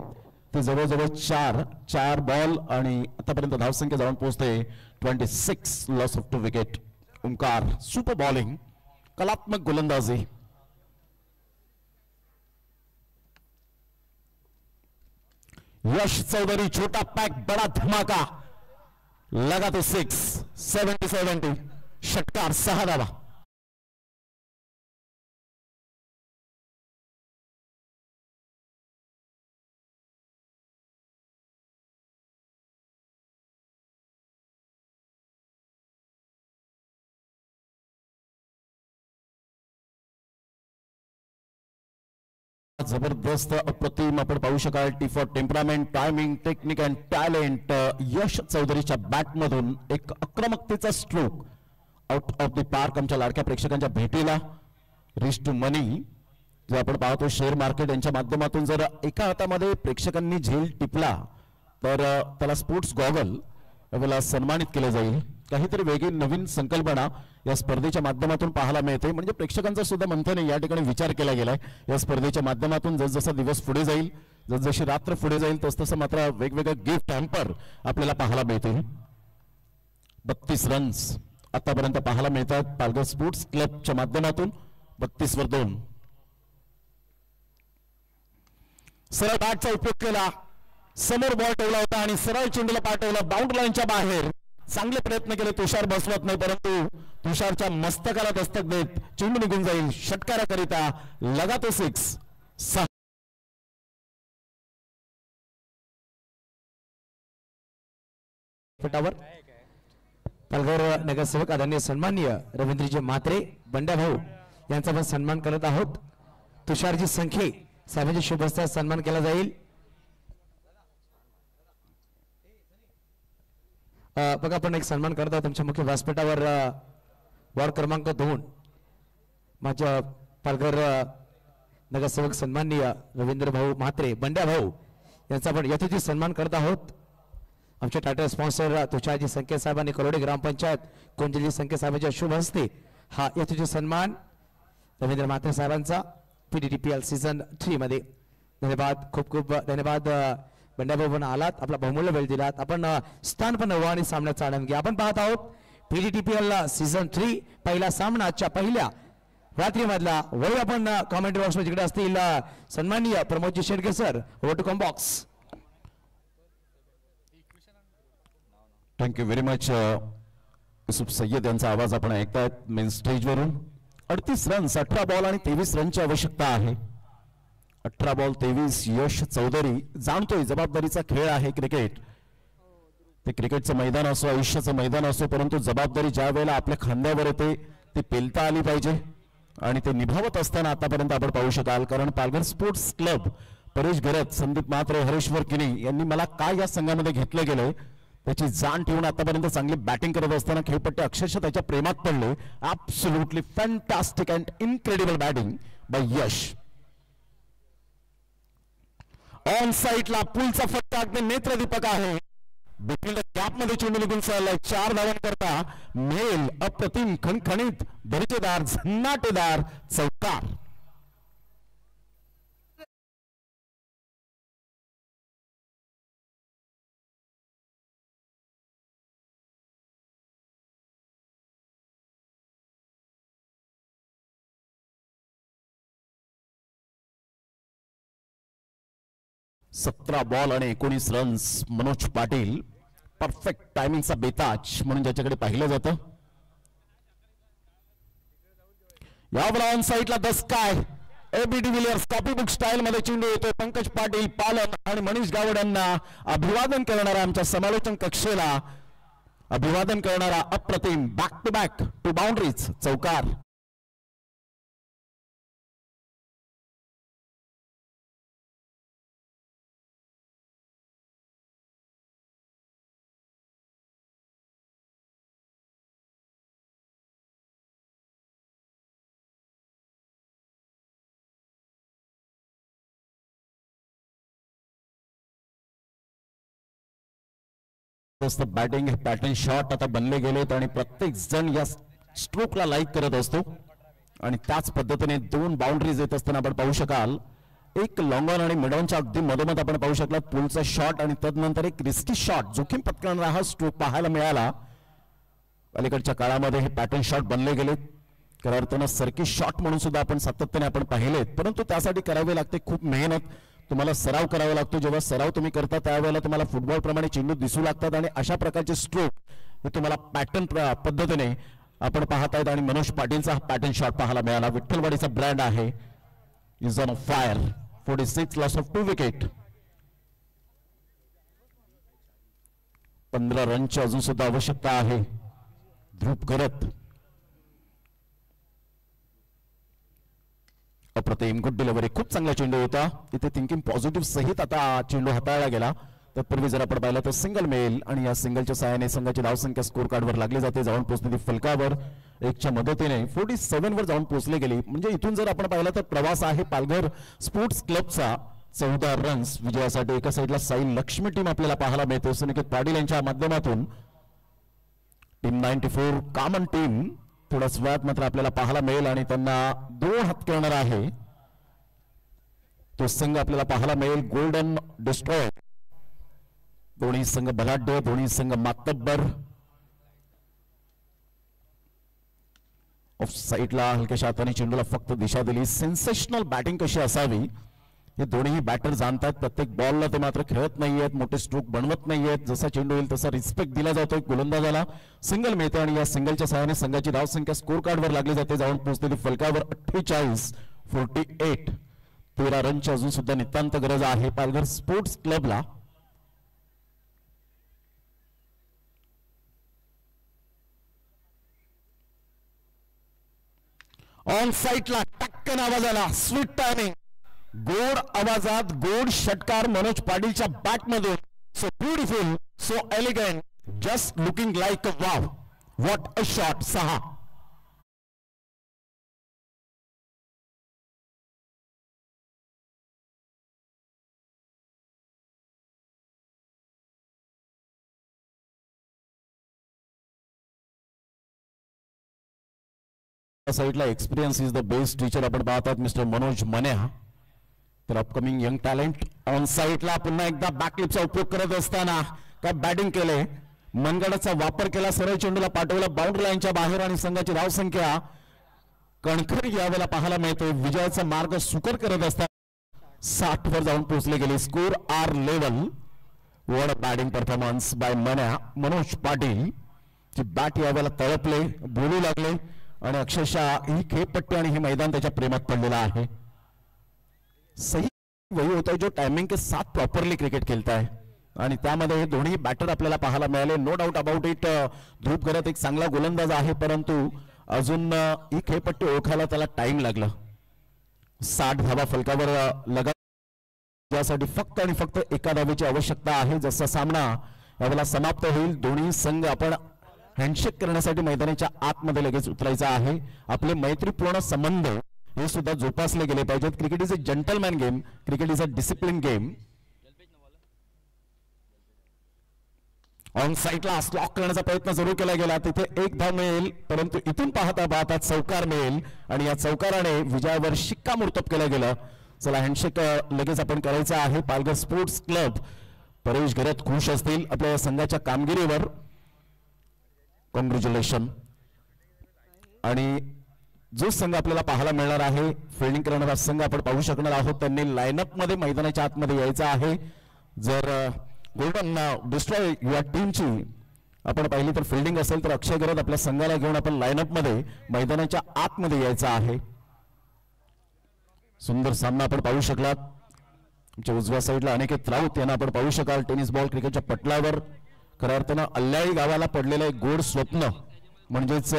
ते जवळजवळ 4 बॉल आणि आतापर्यंत धावसंख्या जाऊन पोहोचते 26. Loss of 2 wicket. Omkar super bowling, कलात्मक गोलंदाजी. यश चौधरी छोटा पैक बड़ा धमाका, लगा तो 6. 70 षटकार 6 धावा. जबरदस्त अप्रतिम आपण पाहू शकाल. T for temperament, timing, technique and talent. Yash चौधरीच्या बॅटमधून एक आक्रमकतेचा stroke out of the park आमच्या लाडक्या प्रेक्षकांच्या भेटीला. रिच टू मनी जो आपण पाहतो शेअर मार्केट यांच्या माध्यमातून जर एका हातामध्ये प्रेक्षकांनी झेल टिपला तर त्याला स्पोर्ट्स गॉगल यावेळेला सन्मानित केले जाईल. काहीतरी वेगळी नवीन संकल्पना या स्पर्धेच्या माध्यमातून पाहायला मिळते. म्हणजे प्रेक्षकांचा सुद्धा मंथन या ठिकाणी विचार केला गेलाय. या स्पर्धेच्या माध्यमातून जसजसा दिवस पुढे जाईल, जसजशी रात्र पुढे जाईल तसतसं मात्र वेगवेगळे गिफ्ट हॅम्पर आपल्याला पाहायला मिळतील. 32 रन्स आतापर्यंत पाहायला मिळतात पालघर स्पोर्ट्स क्लबच्या माध्यमातून. 32 वर 2. सरळ बॅटचा उपयोग केला, समोर बॉल ठेवला होता आणि सरळ चेंडूला पाठवला बाउंड्री लाईनच्या बाहेर. चांगले प्रयत्न केले, तुषार बसवत नाही परंतु तुषारच्या मस्तकाला दस्तक देत चेंडू निघून जाईल षटकाराकरिता. लगा तो 6. फटावर पालघर नगरसेवक आदरणीय सन्माननीय रवींद्रजी म्हात्रे बंड्या भाऊ यांचा पण सन्मान करत आहोत. तुषारजी संखे साहेबांच्या शुभ हस्तात सन्मान केला जाईल. बघा आपण एक सन्मान करत आहोत तुमच्या मुख्य व्यासपीठावर वॉर्ड क्रमांक 2 माझ्या पालघर नगरसेवक सन्माननीय रवींद्र भाऊ म्हात्रे बंड्या भाऊ यांचा आपण यथोचित सन्मान करत आहोत. आमचे टायटल स्पॉन्सर तुषारजी संकेत साहेब आणि करोडे ग्रामपंचायत कुंजली संकेत साहेबांच्या शुभ हस्ते हा यथोचित सन्मान रवींद्र म्हात्रे साहेबांचा PDTPL सीझन 3 मध्ये. धन्यवाद, खूप खूप धन्यवाद बंड्या भाऊ पण आलात, आपला बहुमूल्य वेळ दिलात. आपण स्थान पण नवा आणि सामन्याचा आनंद घ्या. आपण पाहत आहोत PDTPL सीझन 3 पहिला सामना आजच्या पहिल्या रात्रीमधला. वळू आपण कॉमेंट्री बॉक्स मध्ये जिकडे असतील सन्माननीय Pramodji Shedke sir, over to comm box. Thank you very much. Yusuf Sayyad यांचा आवाज आपण ऐकतायत मेन स्टेजवरून. 38 रन्स, 18 बॉल आणि 23 रनची आवश्यकता आहे. 18 बॉल 23. यश चौधरी जाणतोय जबाबदारीचा खेळ आहे क्रिकेट. ते क्रिकेटचं मैदान असो, आयुष्याचं मैदान असो, परंतु जबाबदारी ज्या वेळेला आपल्या खांद्यावर येते ती पेलता आली पाहिजे आणि ते निभावत असताना आतापर्यंत आपण पाहू शकाल. कारण पालघर स्पोर्ट्स क्लब, परेश घरत, संदीप म्हात्रे, हरेश्वर किनी यांनी मला काय या संघामध्ये घेतलं गेलंय त्याची जाण ठेवून आतापर्यंत चांगली बॅटिंग करत असताना खेळपट्टे अक्षरशः त्याच्या प्रेमात पडले. Absolutely fantastic and incredible batting by Yash. On साईडला पुलचा फटका अगदी नेत्रदीपक आहे. गॅप मध्ये चेंडू निघून चाललाय. 4 धावांकरता मेल अप्रतिम, खणखणीत, दर्जेदार, झन्नाटेदार चौकार. सतरा बॉल आणि 19 रन्स. मनोज पाटील परफेक्ट टायमिंगचा बेताज म्हणून ज्याच्याकडे पाहिलं जातं. यावर ऑन साईडला the sky AB de Villiers copybook style मध्ये चेंडू येतो. पंकज पाटील, पालन आणि मनीष गावड यांना अभिवादन करणारा, आमच्या समालोचन कक्षेला अभिवादन करणारा अप्रतिम back to back two boundaries चौकार. बॅटिंग पॅटर्न शॉट आता बनले गेलेत आणि प्रत्येक जण या स्ट्रोकला लाईक करत असतो आणि त्याच पद्धतीने 2 बाउंड्रीज येत असताना आपण पाहू शकाल. एक लॉंग ऑन आणि मिड ऑनच्या अगदी मधोमध आपण पाहू शकला पुलचा शॉट आणि तदनंतर एक रिस्की शॉट, जोखीम पत्करणारा हा स्ट्रोक पाहायला मिळाला. अलीकडच्या काळामध्ये हे पॅटर्न शॉट बनले गेलेत. खऱ्या अर्थानं सर्की शॉट म्हणून सुद्धा आपण सातत्याने आपण पाहिलेत, परंतु त्यासाठी करावे लागते खूप मेहनत. तुम्हाला सराव करावा लागतो. जेव्हा सराव तुम्ही करता त्यावेळेला तुम्हाला फुटबॉल प्रमाणे चेंडू दिसू लागतात आणि अशा प्रकारचे स्ट्रोक हे तुम्हाला पॅटर्न पद्धतीने आपण पाहत आहेत. आणि मनोज पाटीलचा पॅटर्न शॉट पाहायला मिळाला. विठ्ठलवाडीचा ब्रँड आहे. Is on fire. 46 loss of 2 wicket. 15 रनची अजून सुद्धा आवश्यकता आहे. ध्रुव करत अप्रतिम गुड डिलिव्हरी. खूप चांगला चेंडू होता. इथे थिंकिंग पॉझिटिव्ह सहित आता चेंडू हाताळला गेला. तत्पूर्वी जर आपण पाहिलं तर सिंगल मेल आणि या सिंगलच्या सहाय्याने संघाची धावसंख्या स्कोर कार्डवर लागली जाते. जाऊन पोहोचली ती फलकावर 1च्या मदतीने 47 वर जाऊन पोहोचली गेली. म्हणजे इथून जर आपण पाहिलं तर प्रवास आहे पालघर स्पोर्ट्स क्लबचा. 14 रन्स विजयासाठी. एका साईडला साई लक्ष्मी टीम आपल्याला पाहायला मिळते सुनिकेत पाटील यांच्या माध्यमातून. टीम 94 कॉमन टीम थोड्याच वेळात मात्र आपल्याला पाहायला मिळेल आणि त्यांना 2 हात करणार आहे तो संघ आपल्याला पाहायला मिळेल. Golden destroyer. दोन्ही संघ बलाढ्य, दोन्ही संघ मातब्बर. ऑफ साईडला हलक्याशा हाताने चेंडूला फक्त दिशा दिली. सेन्सेशनल बॅटिंग कशी असावी हे दोन्ही बॅटर जाणतात. प्रत्येक बॉलला ते मात्र खेळत नाहीयेत, मोठे स्ट्रोक बनवत नाहीयेत. जसा चेंडू येईल तसा रिस्पेक्ट दिला जातो. गोलंदाजाला सिंगल मिळते आणि या सिंगलच्या सहाय्याने संघाची धावसंख्या स्कोर कार्डवर लागली जाते. जाऊन पोहोचलेली फलकावर 48. 13 रनची अजून सुद्धा नितांत गरज आहे पालघर स्पोर्ट्स क्लबला. ऑन साईडला टक्कन आवाजाला स्वीट टायमिंग. गोड आवाजात गोड षटकार मनोज पाटीलच्या बॅट मधून. So beautiful, so elegant, just looking like a wow. What a shot. 6 साईडला experience is the best teacher आपण पाहतात मिस्टर मनोज मन्या. तर अपकमिंग यंग टॅलेंट ऑन साईडला पुन्हा एकदा बॅकलिपचा उपयोग करत असताना काय बॅटिंग केले, मनगडाचा वापर केला, सरळ चेंडूला पाठवला बाउंड्री लाईनच्या बाहेर आणि संघाची धावसंख्या कणखर यावेळेला पाहायला मिळते. विजयाचा मार्ग सुकर करत असताना 60 वर जाऊन पोहोचले गेले. Score are level. What a batting performance by Manoj Patil. ची बॅट यावेळेला तळपले, बोलू लागले आणि अक्षरशः ही खेळपट्टी आणि हे मैदान त्याच्या प्रेमात पडलेलं आहे. सही वही होता है जो टाइमिंग के साथ प्रॉपरली क्रिकेट खेलता है आणि त्यामध्ये दोन्ही बॅटर आपल्याला पाहायला मिळाले. No doubt about it. Dhruv Gharat एक चांगला गोलंदाज आहे, परंतु अजून ही खेळपट्टी ओळखायला त्याला टाइम लागला. 60 धावा फलकावर लगा, यासाठी फक्त आणि फक्त एका धावेची आवश्यकता आहे. जसा सामना यावेळेला समाप्त होईल, दोन्ही संघ आपण हँडशेक करण्यासाठी मैदानाच्या आतमध्ये लगेच उतरायचं आहे. आपले मैत्रीपूर्ण संबंध हे सुद्धा जोपासले गेले पाहिजेत. Cricket is a gentleman game, cricket is a discipline game. On साईडला स्लॉक करण्याचा प्रयत्न जरूर केला गेला, तिथे एक धाव मिळेल, परंतु इथून पाहता पाहता चौकार मिळेल आणि या चौकाराने विजयावर शिक्कामोर्तब केलं गेलं. चला हँडशेक लगेच आपण करायचं आहे. पालघर स्पोर्ट्स क्लब परेश घरात खुश असतील आपल्या संघाच्या कामगिरीवर. कॉंग्रॅच्युलेशन. आणि जो संघ आपल्याला पाहायला मिळणार आहे फिल्डिंग करणारा संघ आपण पाहू शकणार आहोत, त्यांनी लाईनअप मध्ये मैदानाच्या आतमध्ये यायचं आहे. जर गोल्डन डिस्ट्रॉय या टीमची आपण पाहिली तर फिल्डिंग असेल तर अक्षय गरज आपल्या संघाला घेऊन आपण लाईनअप मध्ये मैदानाच्या आतमध्ये यायचं आहे. सुंदर सामना आपण पाहू शकलात. आमच्या उजव्या साईडला अनिकेत राऊत यांना आपण पाहू शकाल. टेनिस बॉल क्रिकेटच्या पटलावर खऱ्या अर्थानं अल्लाळी गावाला पडलेलं एक गोड स्वप्न म्हणजेच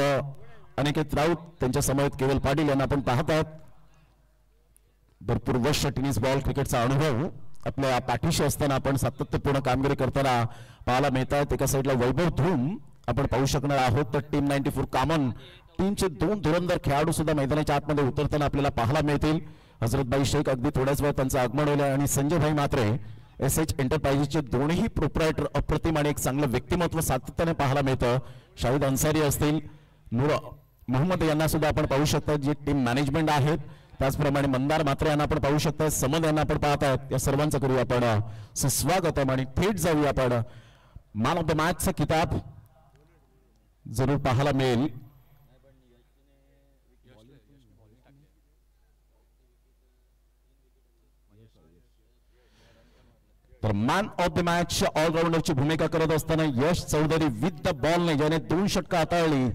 अनिकेत राऊत, त्यांच्या समवेत केवल पाटील यांना आपण पाहत आहात. भरपूर वर्ष टेनिस बॉल क्रिकेटचा अनुभव आपल्या पाठीशी असताना आपण सातत्यपूर्ण कामगिरी करताना पाहायला मिळतात. एका साईडला वैभव धूम आपण पाहू शकणार आहोत, तर टीम 94 कॉमन टीमचे 2 धुरंधर खेळाडू सुद्धा मैदानाच्या आतमध्ये उतरताना आपल्याला पाहायला मिळतील. हजरतभाई शेख अगदी थोड्याच वेळ त्यांचं आगमन होईल आणि संजय भाई मात्रे SH एंटरप्राइजेसचे दोन्ही प्रोप्रायटर अप्रतिम आणि एक चांगलं व्यक्तिमत्व सातत्याने पाहायला मिळतं. शाहिद अन्सारी असतील, नूर मोहम्मद यांना सुद्धा आपण पाहू शकता जे टीम मॅनेजमेंट आहेत. त्याचप्रमाणे मंदार मात्रे यांना आपण पाहू शकता, समद यांना आपण पाहतायत. या सर्वांचं करूया आपण सुस्वागतम आणि थेट जाऊया आपण मॅन ऑफ द मॅचचा किताब जरूर पाहायला मिळेल. तर मॅन ऑफ द मॅच ऑलराऊंडरची भूमिका करत असताना यश चौधरी विथ द बॉलने ज्याने 2 षटकं हाताळली,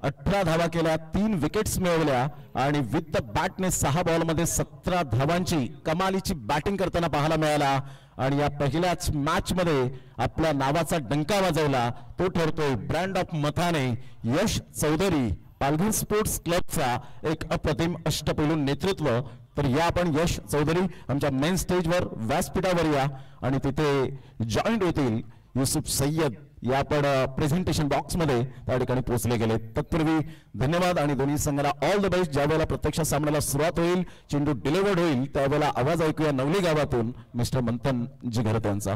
18 धावा केल्या, 3 विकेट्स मिळवल्या आणि विथ द बॅटने 6 बॉलमध्ये 17 धावांची कमालीची बॅटिंग करताना पाहायला मिळाला. आणि या पहिल्याच मॅच मध्ये आपल्या नावाचा डंका वाजवला तो ठरतोय brand of Mathane Yash Chaudhari. Palghar sports क्लबचा एक अप्रतिम अष्टपैलू नेतृत्व. तर या आपण यश चौधरी आमच्या मेन स्टेजवर व्यासपीठावर या आणि तिथे जॉईंट होतील युसुफ सय्यद या आपण प्रेझेंटेशन बॉक्स मध्ये त्या ठिकाणी पोहोचले गेले. तत्पूर्वी धन्यवाद आणि दोन्ही संघाला ऑल द बेस्ट. ज्या वेळेला प्रत्यक्ष सामन्याला सुरुवात होईल, चेंडू डिलिव्हर्ड होईल, त्यावेळेला आवाज ऐकूया नवली गावातून मिस्टर मंथन जिघरत यांचा.